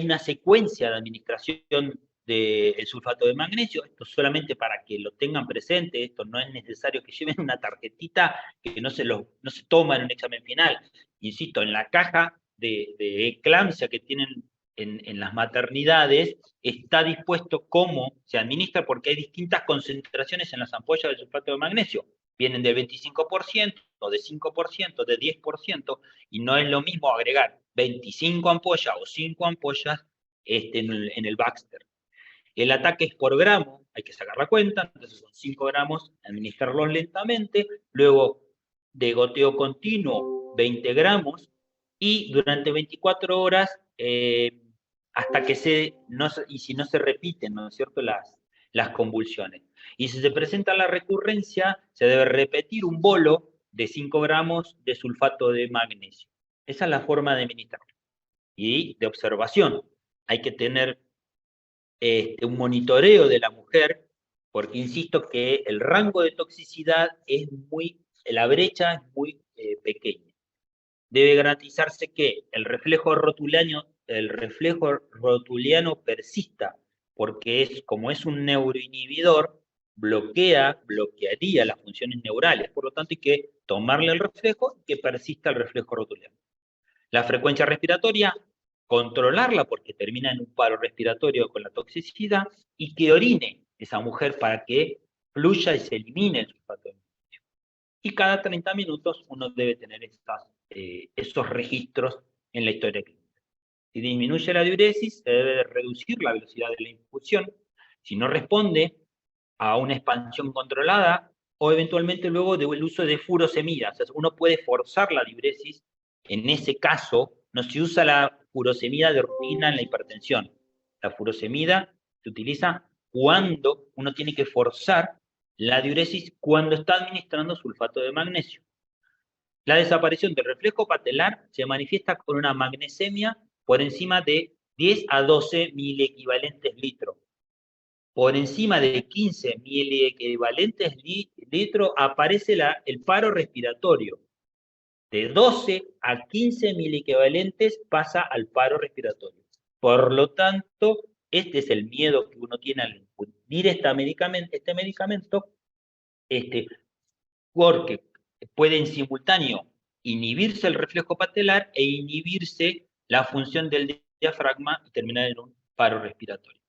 una secuencia de administración del sulfato de magnesio, esto solamente para que lo tengan presente, esto no es necesario que lleven una tarjetita que no se toma en un examen final. Insisto, en la caja de eclampsia que tienen en las maternidades está dispuesto cómo se administra, porque hay distintas concentraciones en las ampollas del sulfato de magnesio. Vienen del 25%, de 5%, de 10%, y no es lo mismo agregar 25 ampollas o 5 ampollas en el Baxter. El ataque es por gramo, hay que sacar la cuenta, entonces son 5 gramos, administrarlos lentamente, luego de goteo continuo 20 gramos, y durante 24 horas, hasta que y si no se repiten, ¿no es cierto?, las convulsiones. Y si se presenta la recurrencia, se debe repetir un bolo de 5 gramos de sulfato de magnesio. Esa es la forma de administrar. Y de observación, hay que tener un monitoreo de la mujer, porque insisto que el rango de toxicidad la brecha es muy pequeña. Debe garantizarse que el reflejo rotuliano persista, porque como es un neuroinhibidor, bloquearía las funciones neurales. Por lo tanto, hay que tomarle el reflejo y que persista el reflejo rotuliano. La frecuencia respiratoria, controlarla porque termina en un paro respiratorio con la toxicidad, y que orine esa mujer para que fluya y se elimine el sulfato de magnesio. Y cada 30 minutos uno debe tener esos registros en la historia clínica. Si disminuye la diuresis, se debe reducir la velocidad de la infusión. Si no responde a una expansión controlada, o eventualmente luego del uso de furosemida. O sea, uno puede forzar la diuresis. En ese caso, no se usa la furosemida de rutina en la hipertensión. La furosemida se utiliza cuando uno tiene que forzar la diuresis cuando está administrando sulfato de magnesio. La desaparición del reflejo patelar se manifiesta con una magnesemia por encima de 10 a 12 miliequivalentes litro. Por encima de 15 miliequivalentes litro aparece el paro respiratorio. De 12 a 15 miliequivalentes pasa al paro respiratorio. Por lo tanto, este es el miedo que uno tiene al infundir este medicamento, porque puede en simultáneo inhibirse el reflejo patelar e inhibirse la función del diafragma y terminar en un paro respiratorio.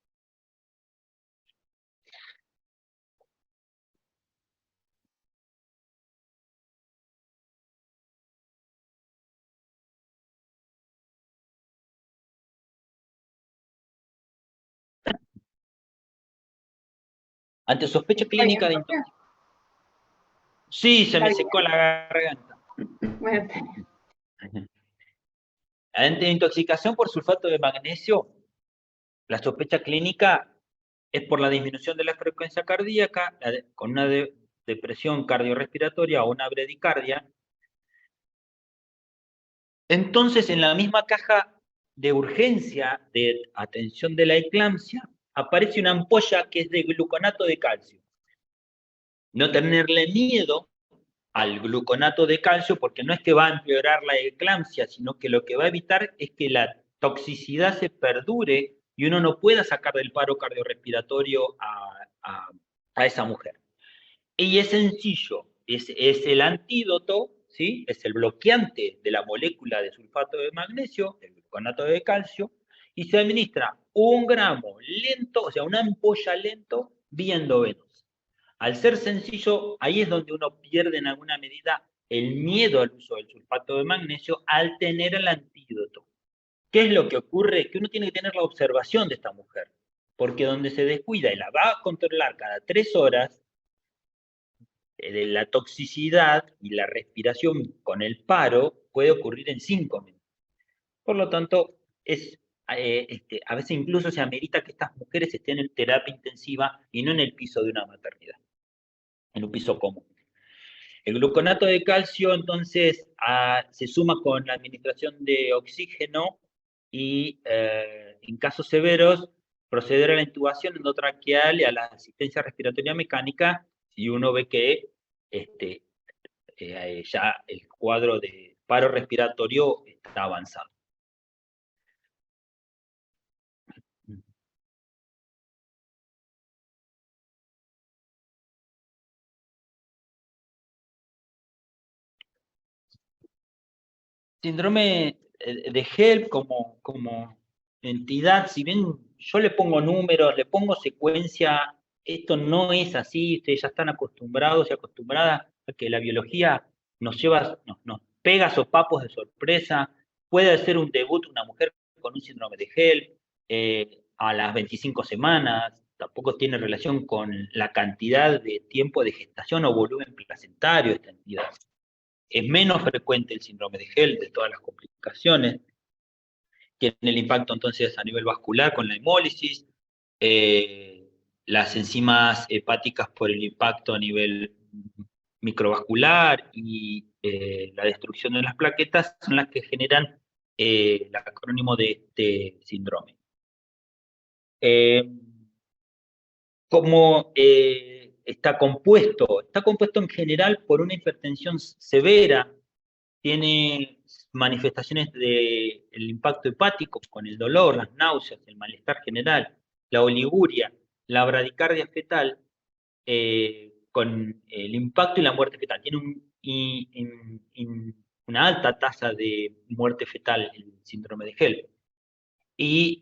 Ante sospecha clínica de intoxicación. Sí, se me secó la garganta. Ante intoxicación por sulfato de magnesio, la sospecha clínica es por la disminución de la frecuencia cardíaca, con una depresión cardiorrespiratoria o una bradicardia. Entonces, en la misma caja de urgencia de atención de la eclampsia, aparece una ampolla que es de gluconato de calcio. No tenerle miedo al gluconato de calcio, porque no es que va a empeorar la eclampsia, sino que lo que va a evitar es que la toxicidad se perdure y uno no pueda sacar del paro cardiorrespiratorio a esa mujer. Y es sencillo, es el antídoto, ¿sí? Es el bloqueante de la molécula de sulfato de magnesio, el gluconato de calcio, y se administra 1 gramo lento, o sea, una ampolla lento, vía endovenosa. Al ser sencillo, ahí es donde uno pierde en alguna medida el miedo al uso del sulfato de magnesio al tener el antídoto. ¿Qué es lo que ocurre? Que uno tiene que tener la observación de esta mujer, porque donde se descuida y la va a controlar cada 3 horas, de la toxicidad y la respiración con el paro, puede ocurrir en 5 meses. Por lo tanto, a veces incluso se amerita que estas mujeres estén en terapia intensiva y no en el piso de una maternidad, en un piso común. El gluconato de calcio, entonces, se suma con la administración de oxígeno y, en casos severos, proceder a la intubación endotraqueal y a la asistencia respiratoria mecánica si uno ve que ya el cuadro de paro respiratorio está avanzado. Síndrome de HELP como entidad, si bien yo le pongo números, le pongo secuencia, esto no es así, ustedes ya están acostumbrados y acostumbradas a que la biología nos pega sopapos de sorpresa. Puede hacer un debut una mujer con un síndrome de HELP a las 25 semanas, tampoco tiene relación con la cantidad de tiempo de gestación o volumen placentario de esta entidad. Es menos frecuente el síndrome de HELP de todas las complicaciones. Tiene el impacto entonces a nivel vascular con la hemólisis, las enzimas hepáticas por el impacto a nivel microvascular y la destrucción de las plaquetas son las que generan el acrónimo de este síndrome. ¿Cómo está compuesto? Está compuesto en general por una hipertensión severa, tiene manifestaciones del impacto hepático con el dolor, las náuseas, el malestar general, la oliguria, la bradicardia fetal, con el impacto y la muerte fetal. Tiene una alta tasa de muerte fetal el síndrome de HELP. Y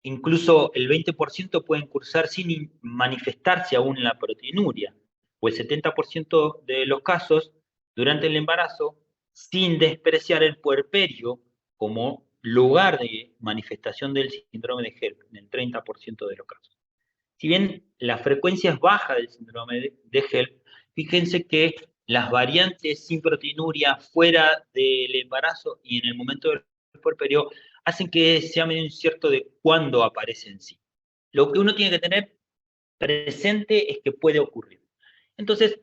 incluso el 20% pueden cursar sin manifestarse aún la proteinuria, o el 70% de los casos durante el embarazo, sin despreciar el puerperio como lugar de manifestación del síndrome de HELP, en el 30% de los casos. Si bien la frecuencia es baja del síndrome de HELP, fíjense que las variantes sin proteinuria fuera del embarazo y en el momento del puerperio hacen que sea medio incierto de cuándo aparece en sí. Lo que uno tiene que tener presente es que puede ocurrir. Entonces,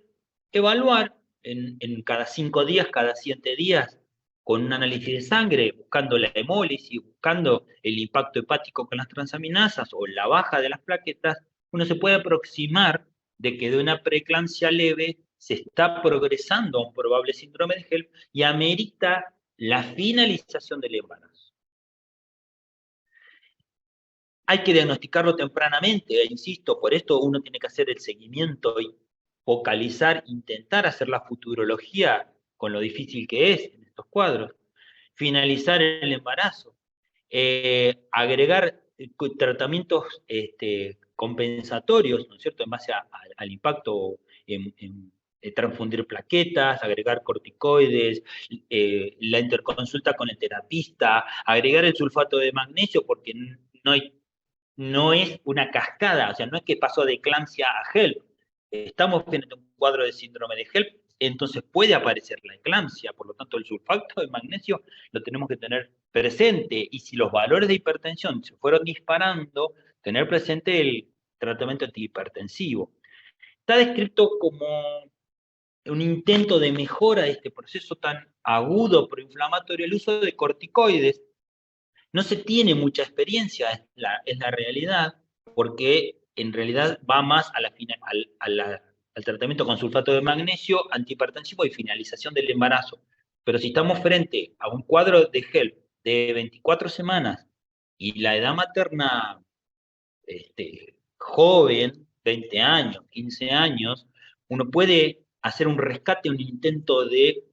evaluar en cada 5 días, cada 7 días, con un análisis de sangre, buscando la hemólisis, buscando el impacto hepático con las transaminasas o la baja de las plaquetas, uno se puede aproximar de que de una preeclampsia leve se está progresando a un probable síndrome de HELP y amerita la finalización del embarazo. Hay que diagnosticarlo tempranamente, insisto, por esto uno tiene que hacer el seguimiento y focalizar, intentar hacer la futurología con lo difícil que es en estos cuadros, finalizar el embarazo, agregar tratamientos compensatorios, ¿no es cierto?, en base al impacto en transfundir plaquetas, agregar corticoides, la interconsulta con el terapista, agregar el sulfato de magnesio, porque no es una cascada, o sea, no es que pasó de eclampsia a HELP. Estamos viendo un cuadro de síndrome de HELP, entonces puede aparecer la eclampsia, por lo tanto el sulfato de magnesio lo tenemos que tener presente, y si los valores de hipertensión se fueron disparando, tener presente el tratamiento antihipertensivo. Está descrito como un intento de mejora de este proceso tan agudo proinflamatorio, el uso de corticoides. No se tiene mucha experiencia, es la realidad, porque en realidad va más al tratamiento con sulfato de magnesio, antihipertensivo y finalización del embarazo. Pero si estamos frente a un cuadro de HELP de 24 semanas y la edad materna joven, 20 años, 15 años, uno puede hacer un rescate, un intento de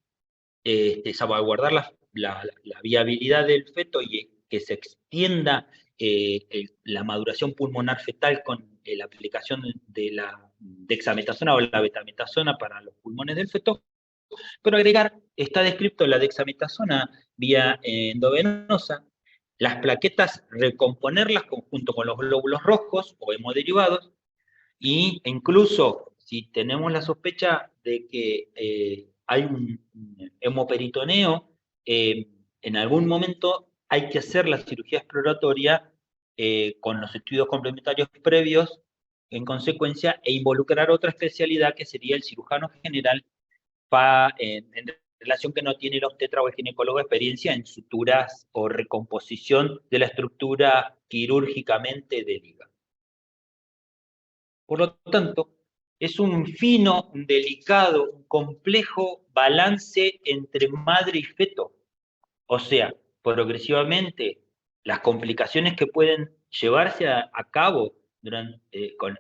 salvaguardar la viabilidad del feto y que se extienda la maduración pulmonar fetal con la aplicación de la dexametasona o la betametasona para los pulmones del feto, pero agregar, está descrito la dexametasona vía endovenosa, las plaquetas recomponerlas junto con los glóbulos rojos o hemoderivados, e incluso si tenemos la sospecha de que hay un hemoperitoneo, en algún momento hay que hacer la cirugía exploratoria con los estudios complementarios previos, en consecuencia, e involucrar otra especialidad que sería el cirujano general en relación que no tiene el obstetra o el ginecólogo experiencia en suturas o recomposición de la estructura quirúrgicamente del hígado. Por lo tanto, es un fino, un delicado, un complejo balance entre madre y feto. O sea, progresivamente, las complicaciones que pueden llevarse a cabo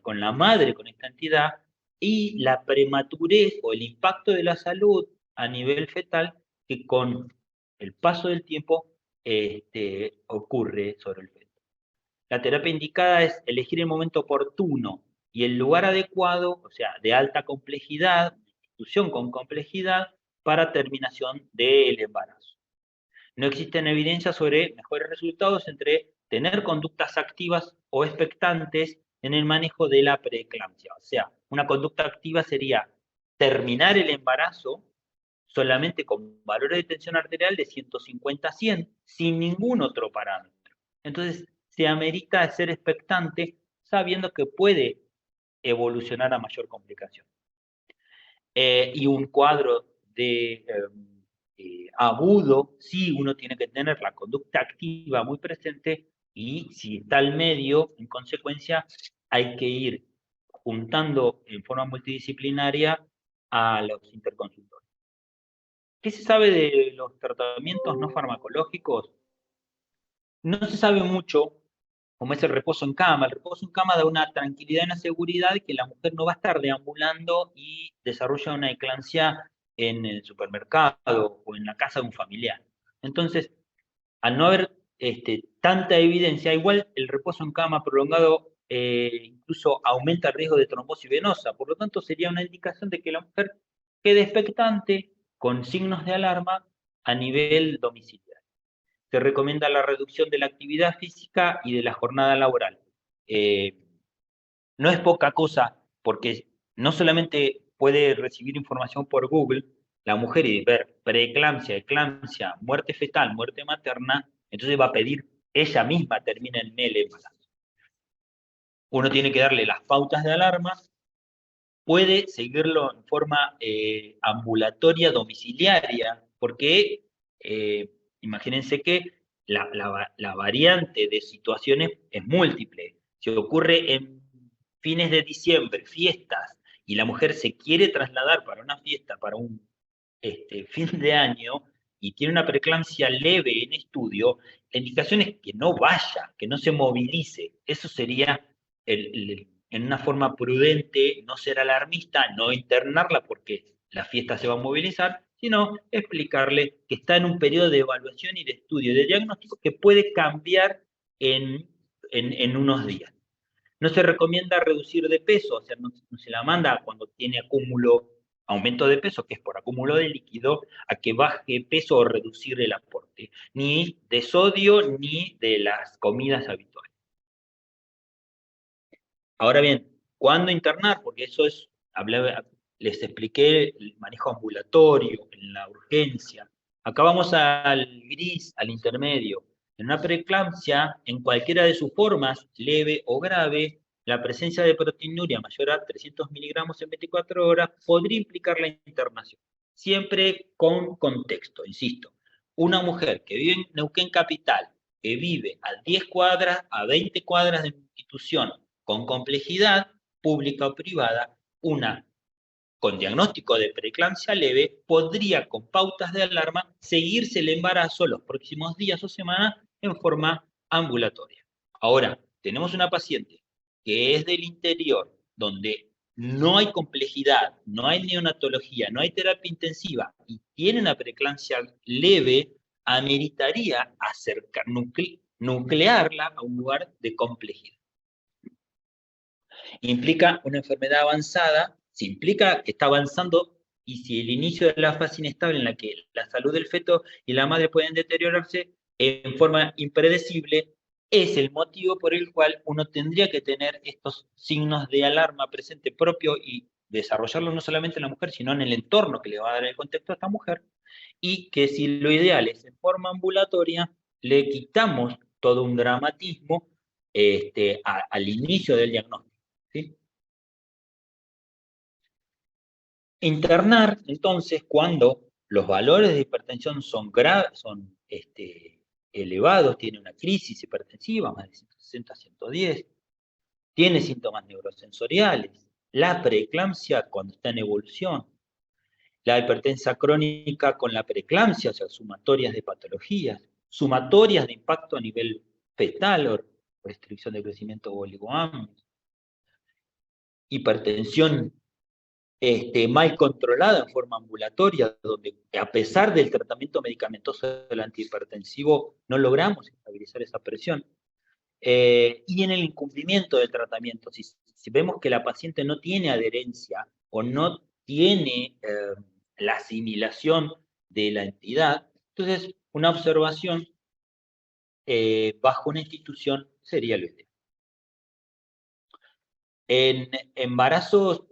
con la madre, con esta entidad, y la prematurez o el impacto de la salud a nivel fetal que con el paso del tiempo ocurre sobre el feto. La terapia indicada es elegir el momento oportuno y el lugar adecuado, o sea, de alta complejidad, institución con complejidad, para terminación del embarazo. No existen evidencias sobre mejores resultados entre tener conductas activas o expectantes en el manejo de la preeclampsia. O sea, una conducta activa sería terminar el embarazo solamente con valores de tensión arterial de 150 a 100, sin ningún otro parámetro. Entonces, se amerita ser expectante sabiendo que puede evolucionar a mayor complicación. Y un cuadro de agudo, sí uno tiene que tener la conducta activa muy presente y si está al medio, en consecuencia, hay que ir juntando en forma multidisciplinaria a los interconsultores. ¿Qué se sabe de los tratamientos no farmacológicos? No se sabe mucho, como es el reposo en cama. El reposo en cama da una tranquilidad y una seguridad que la mujer no va a estar deambulando y desarrolla una eclampsia en el supermercado o en la casa de un familiar. Entonces, al no haber tanta evidencia, igual el reposo en cama prolongado incluso aumenta el riesgo de trombosis venosa. Por lo tanto, sería una indicación de que la mujer quede expectante con signos de alarma a nivel domiciliario. Se recomienda la reducción de la actividad física y de la jornada laboral. No es poca cosa, porque no solamente puede recibir información por Google, la mujer y ver preeclampsia, eclampsia, muerte fetal, muerte materna, entonces va a pedir ella misma termina el embarazo. Uno tiene que darle las pautas de alarma, puede seguirlo en forma ambulatoria, domiciliaria, porque imagínense que la variante de situaciones es múltiple. Si ocurre en fines de diciembre, fiestas, y la mujer se quiere trasladar para una fiesta, para un fin de año, y tiene una preeclampsia leve en estudio, la indicación es que no vaya, que no se movilice. Eso sería en una forma prudente, no ser alarmista, no internarla porque la fiesta se va a movilizar, sino explicarle que está en un periodo de evaluación y de estudio, de diagnóstico que puede cambiar en unos días. No se recomienda reducir de peso, o sea, no se la manda cuando tiene aumento de peso, que es por acúmulo de líquido, a que baje peso o reducir el aporte, ni de sodio ni de las comidas habituales. Ahora bien, ¿cuándo internar? Porque eso es, les expliqué el manejo ambulatorio, en la urgencia. Acá vamos al gris, al intermedio. En una preeclampsia, en cualquiera de sus formas, leve o grave, la presencia de proteinuria mayor a 300 miligramos en 24 horas podría implicar la internación. Siempre con contexto, insisto. Una mujer que vive en Neuquén Capital, que vive a 10 cuadras, a 20 cuadras de una institución con complejidad pública o privada, una con diagnóstico de preeclampsia leve, podría con pautas de alarma seguirse el embarazo los próximos días o semanas en forma ambulatoria. Ahora, tenemos una paciente que es del interior, donde no hay complejidad, no hay neonatología, no hay terapia intensiva y tiene una preeclampsia leve, ameritaría nuclearla a un lugar de complejidad. Implica una enfermedad avanzada, si implica que está avanzando y si el inicio de la fase inestable en la que la salud del feto y la madre pueden deteriorarse en forma impredecible, es el motivo por el cual uno tendría que tener estos signos de alarma presente propio y desarrollarlo no solamente en la mujer, sino en el entorno que le va a dar el contexto a esta mujer, y que si lo ideal es en forma ambulatoria, le quitamos todo un dramatismo al inicio del diagnóstico, ¿sí? Internar, entonces, cuando los valores de hipertensión son elevados, tiene una crisis hipertensiva, más de 160 a 110, tiene síntomas neurosensoriales, la preeclampsia cuando está en evolución, la hipertensa crónica con la preeclampsia, o sea, sumatorias de patologías, sumatorias de impacto a nivel fetal o restricción de crecimiento o oligoamnios, hipertensión mal controlada en forma ambulatoria, donde a pesar del tratamiento medicamentoso del antihipertensivo no logramos estabilizar esa presión. Y en el incumplimiento del tratamiento, si vemos que la paciente no tiene adherencia o no tiene la asimilación de la entidad, entonces una observación bajo una institución sería lo ideal. En embarazos,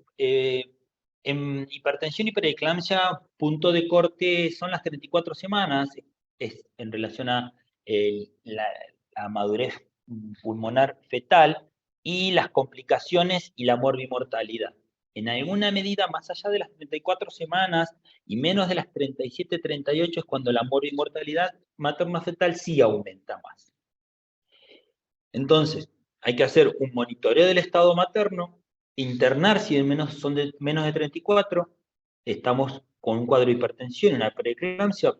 en hipertensión y preeclampsia, punto de corte son las 34 semanas, es en relación a la madurez pulmonar fetal y las complicaciones y la morbimortalidad. En alguna medida, más allá de las 34 semanas y menos de las 37, 38 es cuando la morbimortalidad materno-fetal sí aumenta más. Entonces, hay que hacer un monitoreo del estado materno, internar si son de menos de 34, estamos con un cuadro de hipertensión, una preeclampsia,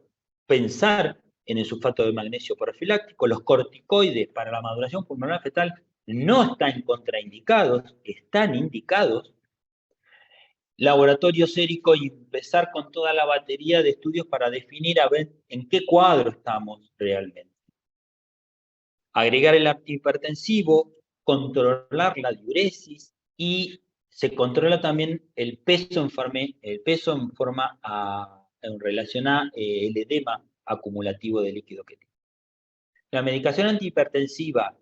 pensar en el sulfato de magnesio profiláctico, los corticoides para la maduración pulmonar fetal no están contraindicados, están indicados. Laboratorio sérico y empezar con toda la batería de estudios para definir a ver en qué cuadro estamos realmente. Agregar el antihipertensivo, controlar la diuresis y se controla también el peso en relación a el edema acumulativo de líquido que tiene. La medicación antihipertensiva,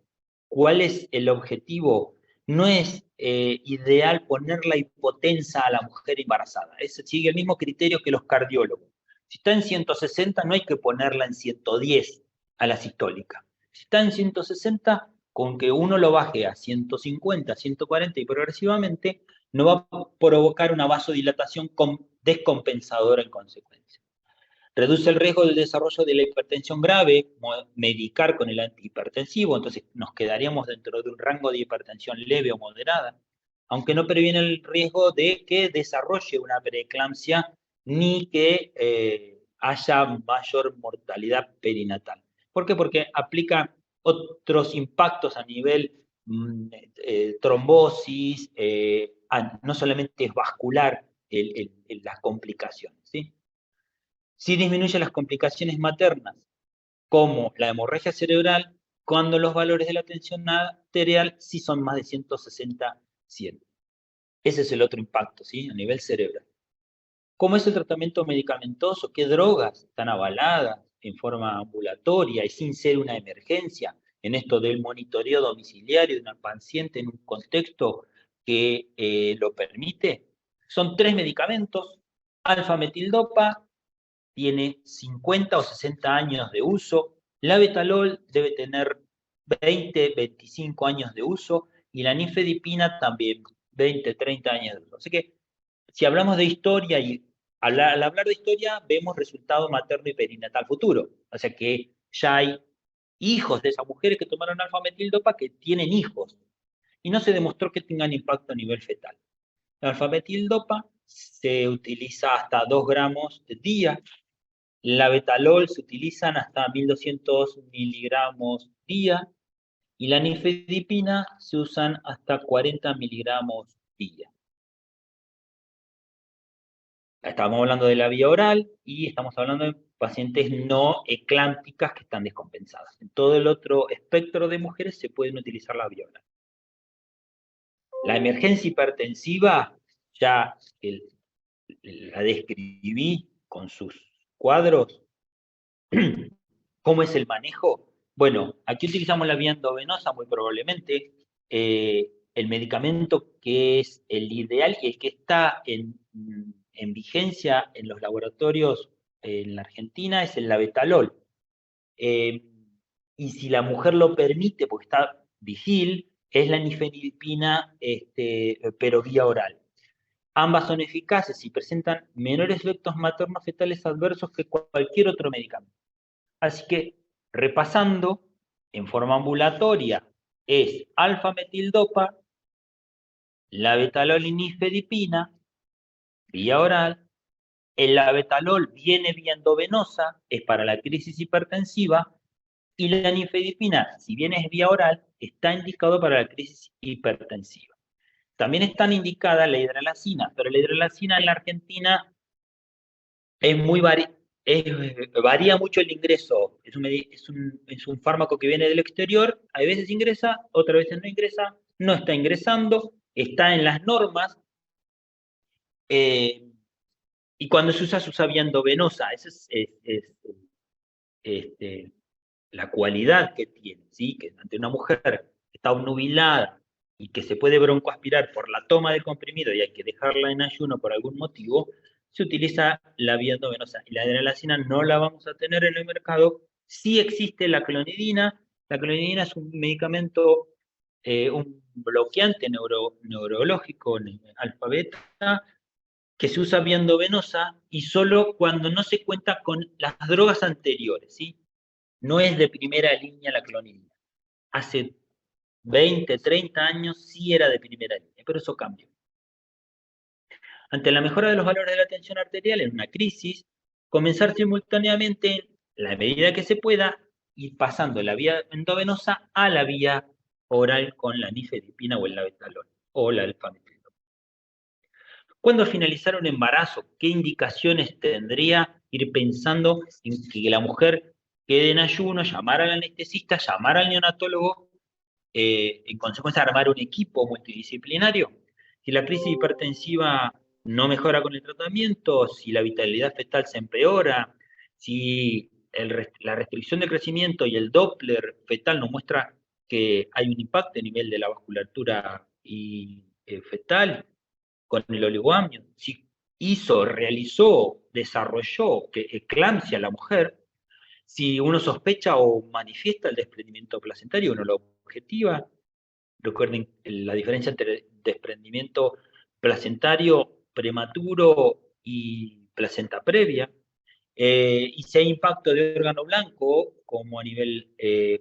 ¿cuál es el objetivo? No es ideal ponerla hipotensa a la mujer embarazada. Sigue el mismo criterio que los cardiólogos. Si está en 160, no hay que ponerla en 110 a la sistólica. Si está en 160, con que uno lo baje a 150, 140 y progresivamente, no va a provocar una vasodilatación descompensadora en consecuencia. Reduce el riesgo del desarrollo de la hipertensión grave, medicar con el antihipertensivo, entonces nos quedaríamos dentro de un rango de hipertensión leve o moderada, aunque no previene el riesgo de que desarrolle una preeclampsia ni que haya mayor mortalidad perinatal. ¿Por qué? Porque aplica otros impactos a nivel trombosis, no solamente es vascular las complicaciones, ¿sí? Sí disminuye las complicaciones maternas, como la hemorragia cerebral, cuando los valores de la tensión arterial sí son más de 160/100. Ese es el otro impacto, ¿sí? A nivel cerebral. ¿Cómo es el tratamiento medicamentoso? ¿Qué drogas están avaladas en forma ambulatoria y sin ser una emergencia en esto del monitoreo domiciliario de una paciente en un contexto que lo permite? Son 3 medicamentos: alfa-metildopa, tiene 50 o 60 años de uso, la betalol debe tener 20, 25 años de uso, y la nifedipina también 20, 30 años de uso. Así que, si hablamos de historia, y al hablar de historia, vemos resultado materno y perinatal futuro. O sea que ya hay hijos de esas mujeres que tomaron alfa-metildopa que tienen hijos, y no se demostró que tengan impacto a nivel fetal. La alfa-metildopa se utiliza hasta 2 gramos de día. La betalol se utilizan hasta 1200 miligramos día, y la nifedipina se usan hasta 40 miligramos día. Estamos hablando de la vía oral y estamos hablando de pacientes no eclámpticas que están descompensadas. En todo el otro espectro de mujeres se pueden utilizar la vía oral. La emergencia hipertensiva, ya la describí con sus cuadros. ¿Cómo es el manejo? Bueno, aquí utilizamos la vía endovenosa muy probablemente. el medicamento que es el ideal y el que está en vigencia en los laboratorios en la Argentina es el labetalol. Y si la mujer lo permite, porque está vigil, es la nifedipina, pero vía oral. Ambas son eficaces y presentan menores efectos materno-fetales adversos que cualquier otro medicamento. Así que, repasando, en forma ambulatoria es alfa-metildopa, labetalol y nifedipina, vía oral. El labetalol viene vía endovenosa, es para la crisis hipertensiva, y la nifedipina, si bien es vía oral, está indicado para la crisis hipertensiva. También están indicadas la hidralazina, pero la hidralazina en la Argentina es muy varía mucho el ingreso. Es un fármaco que viene del exterior, a veces ingresa, otras veces no ingresa, no está ingresando, está en las normas, y cuando se usa vía endovenosa. Esa este, la cualidad que tiene, ¿sí? Que ante una mujer que está obnubilada y que se puede broncoaspirar por la toma de comprimido y hay que dejarla en ayuno por algún motivo, se utiliza la vía endovenosa. Y la adrenalacina no la vamos a tener en el mercado. Sí existe la clonidina. La clonidina es un medicamento, un bloqueante neurológico, alfa-beta, que se usa vía endovenosa y solo cuando no se cuenta con las drogas anteriores, ¿sí? No es de primera línea la clonidina. Hace 20, 30 años sí era de primera línea, pero eso cambió. Ante la mejora de los valores de la tensión arterial en una crisis, comenzar simultáneamente, en la medida que se pueda, ir pasando de la vía endovenosa a la vía oral con la nifedipina o el labetalol o la alfametildopa. ¿Cuándo finalizar un embarazo? ¿Qué indicaciones tendría ir pensando en que la mujer quede en ayuno, llamar al anestesista, llamar al neonatólogo, en consecuencia armar un equipo multidisciplinario? Si la crisis hipertensiva no mejora con el tratamiento, si la vitalidad fetal se empeora, si la restricción de crecimiento y el Doppler fetal nos muestra que hay un impacto a nivel de la vasculatura fetal con el oligoamnio, si realizó, desarrolló eclampsia a la mujer, si uno sospecha o manifiesta el desprendimiento placentario, uno lo objetiva. Recuerden la diferencia entre desprendimiento placentario prematuro y placenta previa. Y si hay impacto de órgano blanco, como a nivel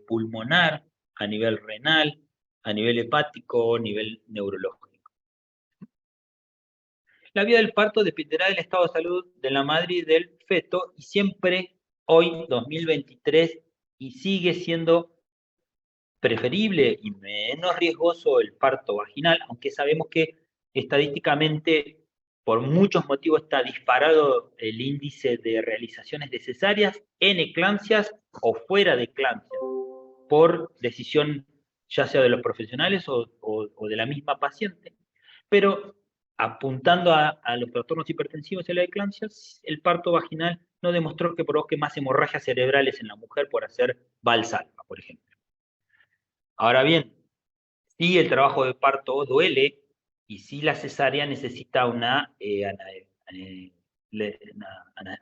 pulmonar, a nivel renal, a nivel hepático, a nivel neurológico. La vía del parto dependerá del estado de salud de la madre y del feto, y siempre hoy, 2023, y sigue siendo preferible y menos riesgoso el parto vaginal, aunque sabemos que estadísticamente, por muchos motivos, está disparado el índice de realizaciones de cesáreas en eclampsias o fuera de eclampsias, por decisión ya sea de los profesionales o de la misma paciente. Pero apuntando a los trastornos hipertensivos y a la eclampsia, el parto vaginal no demostró que provoque más hemorragias cerebrales en la mujer por hacer Valsalva, por ejemplo. Ahora bien, si el trabajo de parto duele y si la cesárea necesita una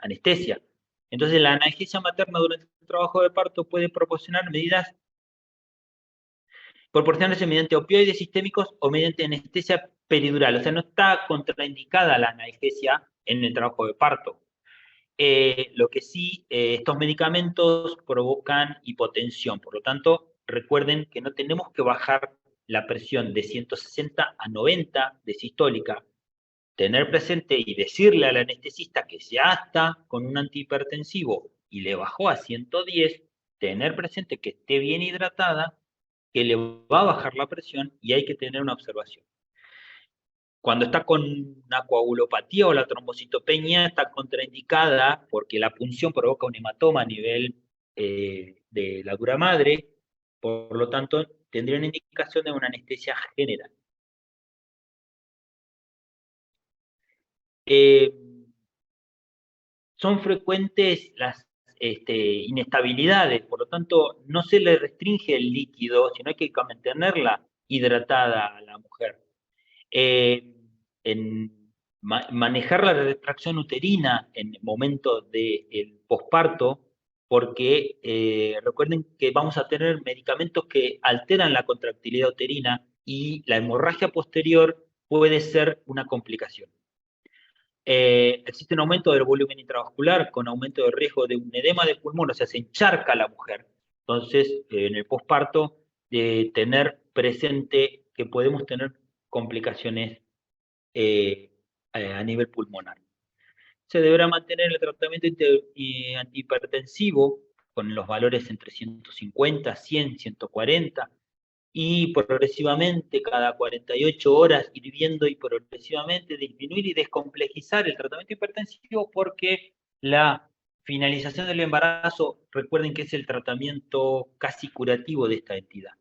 anestesia. Entonces, la analgesia materna durante el trabajo de parto puede proporcionar medidas proporcionarse mediante opioides sistémicos o mediante anestesia peridural. O sea, no está contraindicada la analgesia en el trabajo de parto. Lo que sí, estos medicamentos provocan hipotensión. Por lo tanto, recuerden que no tenemos que bajar la presión de 160 a 90 de sistólica. Tener presente y decirle al anestesista que ya está con un antihipertensivo y le bajó a 110, tener presente que esté bien hidratada, que le va a bajar la presión y hay que tener una observación. Cuando está con una coagulopatía o la trombocitopenia, está contraindicada porque la punción provoca un hematoma a nivel de la dura madre, por lo tanto, tendría una indicación de una anestesia general. Son frecuentes las inestabilidades, por lo tanto, no se le restringe el líquido, sino hay que mantenerla hidratada a la mujer. Manejar la retracción uterina en el momento del posparto, porque recuerden que vamos a tener medicamentos que alteran la contractilidad uterina y la hemorragia posterior puede ser una complicación. Existe un aumento del volumen intravascular con aumento de riesgo de un edema de pulmón, o sea, se encharca la mujer. Entonces, en el posparto, tener presente que podemos tener complicaciones a nivel pulmonar. Se deberá mantener el tratamiento antihipertensivo con los valores entre 150, 100, 140 y progresivamente cada 48 horas ir viendo y progresivamente disminuir y descomplejizar el tratamiento hipertensivo, porque la finalización del embarazo, recuerden que es el tratamiento casi curativo de esta entidad.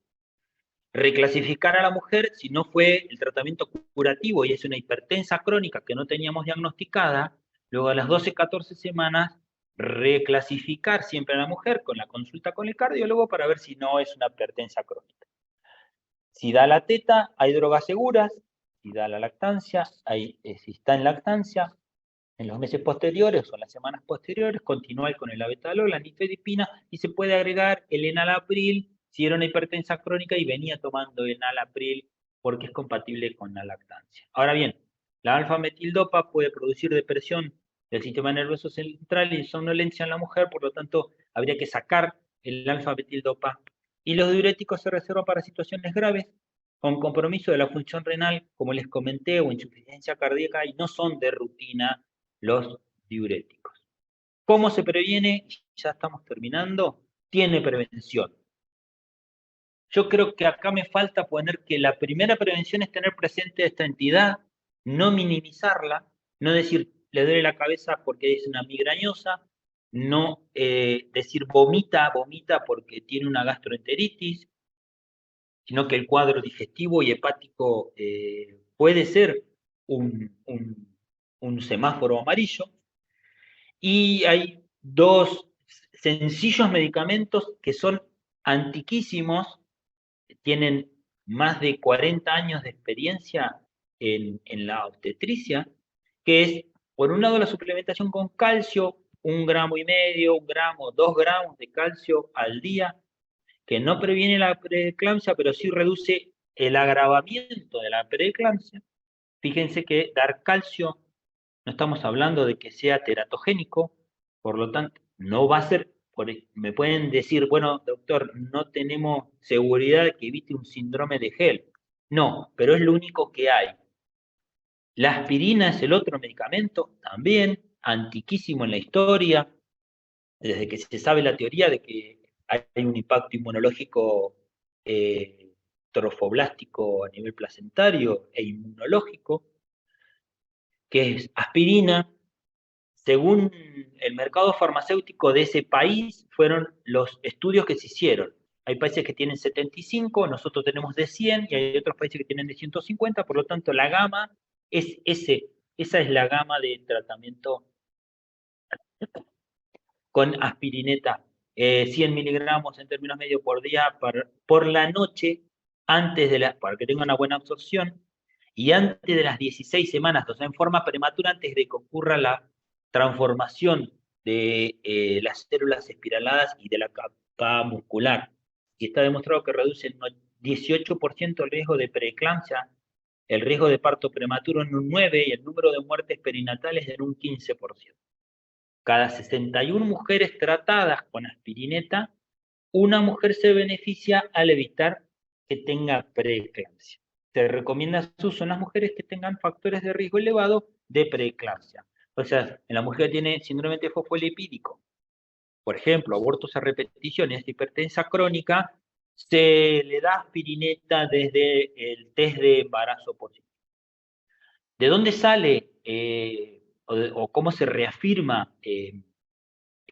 Reclasificar a la mujer, si no fue el tratamiento curativo y es una hipertensa crónica que no teníamos diagnosticada, luego a las 12, 14 semanas, reclasificar siempre a la mujer con la consulta con el cardiólogo para ver si no es una hipertensa crónica. Si da la teta, hay drogas seguras. Si da la lactancia, si está en lactancia, en los meses posteriores o en las semanas posteriores, continuar con el abetalol, la nifedipina, y se puede agregar el enalapril si era una hipertensa crónica y venía tomando enalapril porque es compatible con la lactancia. Ahora bien, la alfa-metildopa puede producir depresión del sistema nervioso central y somnolencia en la mujer, por lo tanto, habría que sacar el alfa-metildopa. Y los diuréticos se reservan para situaciones graves, con compromiso de la función renal, como les comenté, o insuficiencia cardíaca, y no son de rutina los diuréticos. ¿Cómo se previene? Ya estamos terminando. Tiene prevención. Yo creo que acá me falta poner que la primera prevención es tener presente esta entidad, no minimizarla, no decir le duele la cabeza porque es una migrañosa, no decir vomita porque tiene una gastroenteritis, sino que el cuadro digestivo y hepático puede ser un semáforo amarillo. Y hay dos sencillos medicamentos que son antiquísimos, tienen más de 40 años de experiencia en la obstetricia, que es, por un lado, la suplementación con calcio, 1,5 gramos, 1 gramo, 2 gramos de calcio al día, que no previene la preeclampsia, pero sí reduce el agravamiento de la preeclampsia. Fíjense que dar calcio, no estamos hablando de que sea teratogénico, por lo tanto, no va a ser, me pueden decir, bueno, doctor, no tenemos seguridad de que evite un síndrome de Hell. No, pero es lo único que hay. La aspirina es el otro medicamento, también antiquísimo en la historia, desde que se sabe la teoría de que hay un impacto inmunológico trofoblástico a nivel placentario e inmunológico, que es aspirina. Según el mercado farmacéutico de ese país, fueron los estudios que se hicieron. Hay países que tienen 75, nosotros tenemos de 100 y hay otros países que tienen de 150, por lo tanto la gama es esa es la gama de tratamiento con aspirineta. 100 miligramos en términos medios por día por la noche, para que tenga una buena absorción, y antes de las 16 semanas, o sea, en forma prematura, antes de que ocurra la transformación de las células espiraladas y de la capa muscular. Y está demostrado que reduce en un 18% el riesgo de preeclampsia, el riesgo de parto prematuro en un 9% y el número de muertes perinatales en un 15%. Cada 61 mujeres tratadas con aspirineta, una mujer se beneficia al evitar que tenga preeclampsia. Se recomienda su uso en las mujeres que tengan factores de riesgo elevado de preeclampsia. O sea, en la mujer que tiene síndrome fosfolipídico, por ejemplo, abortos a repetición, esta hipertensa crónica, se le da aspirineta desde el test de embarazo positivo. ¿De dónde sale o cómo se reafirma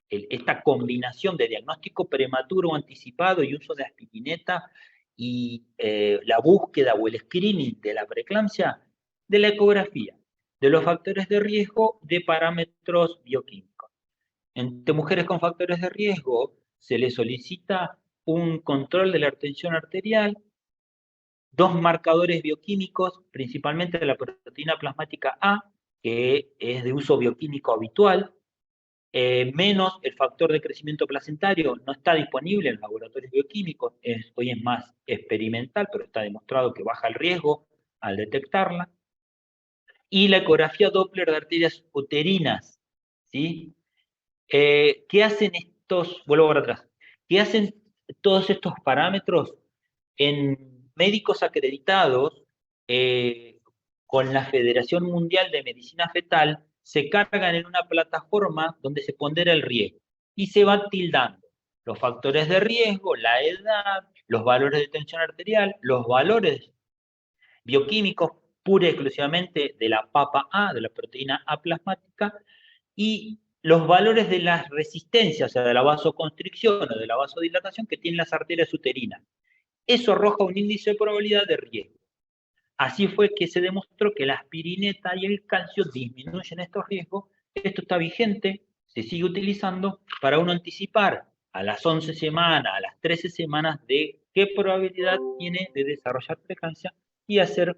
esta combinación de diagnóstico prematuro o anticipado y uso de aspirineta y la búsqueda o el screening de la preeclampsia? De la ecografía, de los factores de riesgo, de parámetros bioquímicos. Entre mujeres con factores de riesgo se les solicita un control de la tensión arterial, dos marcadores bioquímicos, principalmente la proteína plasmática A, que es de uso bioquímico habitual, menos el factor de crecimiento placentario, no está disponible en laboratorios bioquímicos, hoy es más experimental, pero está demostrado que baja el riesgo al detectarla, y la ecografía Doppler de arterias uterinas, ¿sí? ¿Qué hacen estos, vuelvo para atrás, qué hacen todos estos parámetros en médicos acreditados con la Federación Mundial de Medicina Fetal? Se cargan en una plataforma donde se pondera el riesgo y se van tildando los factores de riesgo, la edad, los valores de tensión arterial, los valores bioquímicos pura y exclusivamente de la papa A, de la proteína A plasmática, y los valores de la resistencia, o sea, de la vasoconstricción o de la vasodilatación que tienen las arterias uterinas. Eso arroja un índice de probabilidad de riesgo. Así fue que se demostró que la aspirineta y el calcio disminuyen estos riesgos. Esto está vigente, se sigue utilizando para uno anticipar a las 11 semanas, a las 13 semanas de qué probabilidad tiene de desarrollar preeclampsia y hacer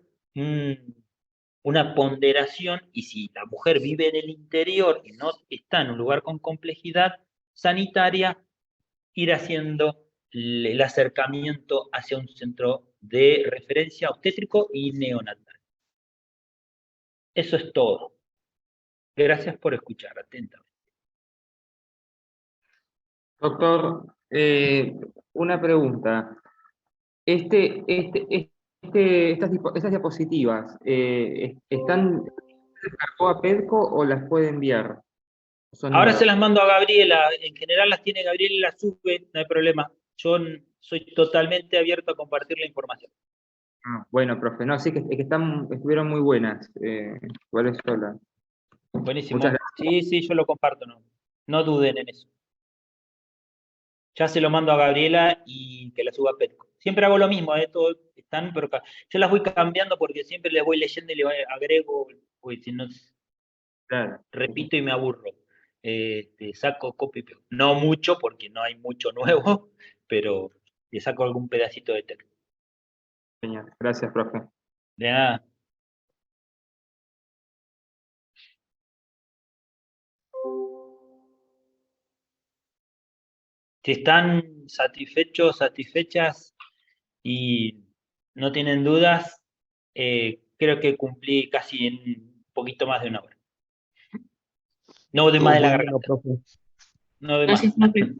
una ponderación, y si la mujer vive en el interior y no está en un lugar con complejidad sanitaria, ir haciendo el acercamiento hacia un centro de referencia obstétrico y neonatal. Eso es todo. Gracias por escuchar atentamente. Doctor, una pregunta. Estas diapositivas, ¿están descargó a Pedco o las puede enviar? Ahora se las mando a Gabriela. En general las tiene Gabriela y las sube, no hay problema. Yo soy totalmente abierto a compartir la información. Bueno, profe, no, sí que estuvieron muy buenas. Por eso Buenísimo. Muchas gracias. Sí, yo lo comparto, no duden en eso. Ya se lo mando a Gabriela y que la suba a Petco. Siempre hago lo mismo, todo están, pero yo las voy cambiando porque siempre les voy leyendo y le agrego, pues si no, Claro. repito y me aburro. Saco copy y pego. No mucho porque no hay mucho nuevo, pero le saco algún pedacito de texto. Genial. Gracias, profe. De nada. Si están satisfechos, satisfechas y no tienen dudas, creo que cumplí casi en un poquito más de una hora. No de más de la garganta. No de más. Gracias, profe.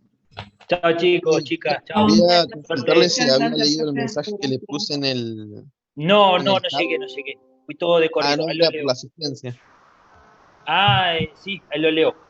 Chao chicos, chicas, chao. Chao. Quería consultarle si había leído el mensaje que le puse en el... No en el chat. llegué. Fui todo de corrido. No, Ahí lo era leo. por la asistencia. Sí, ahí lo leo.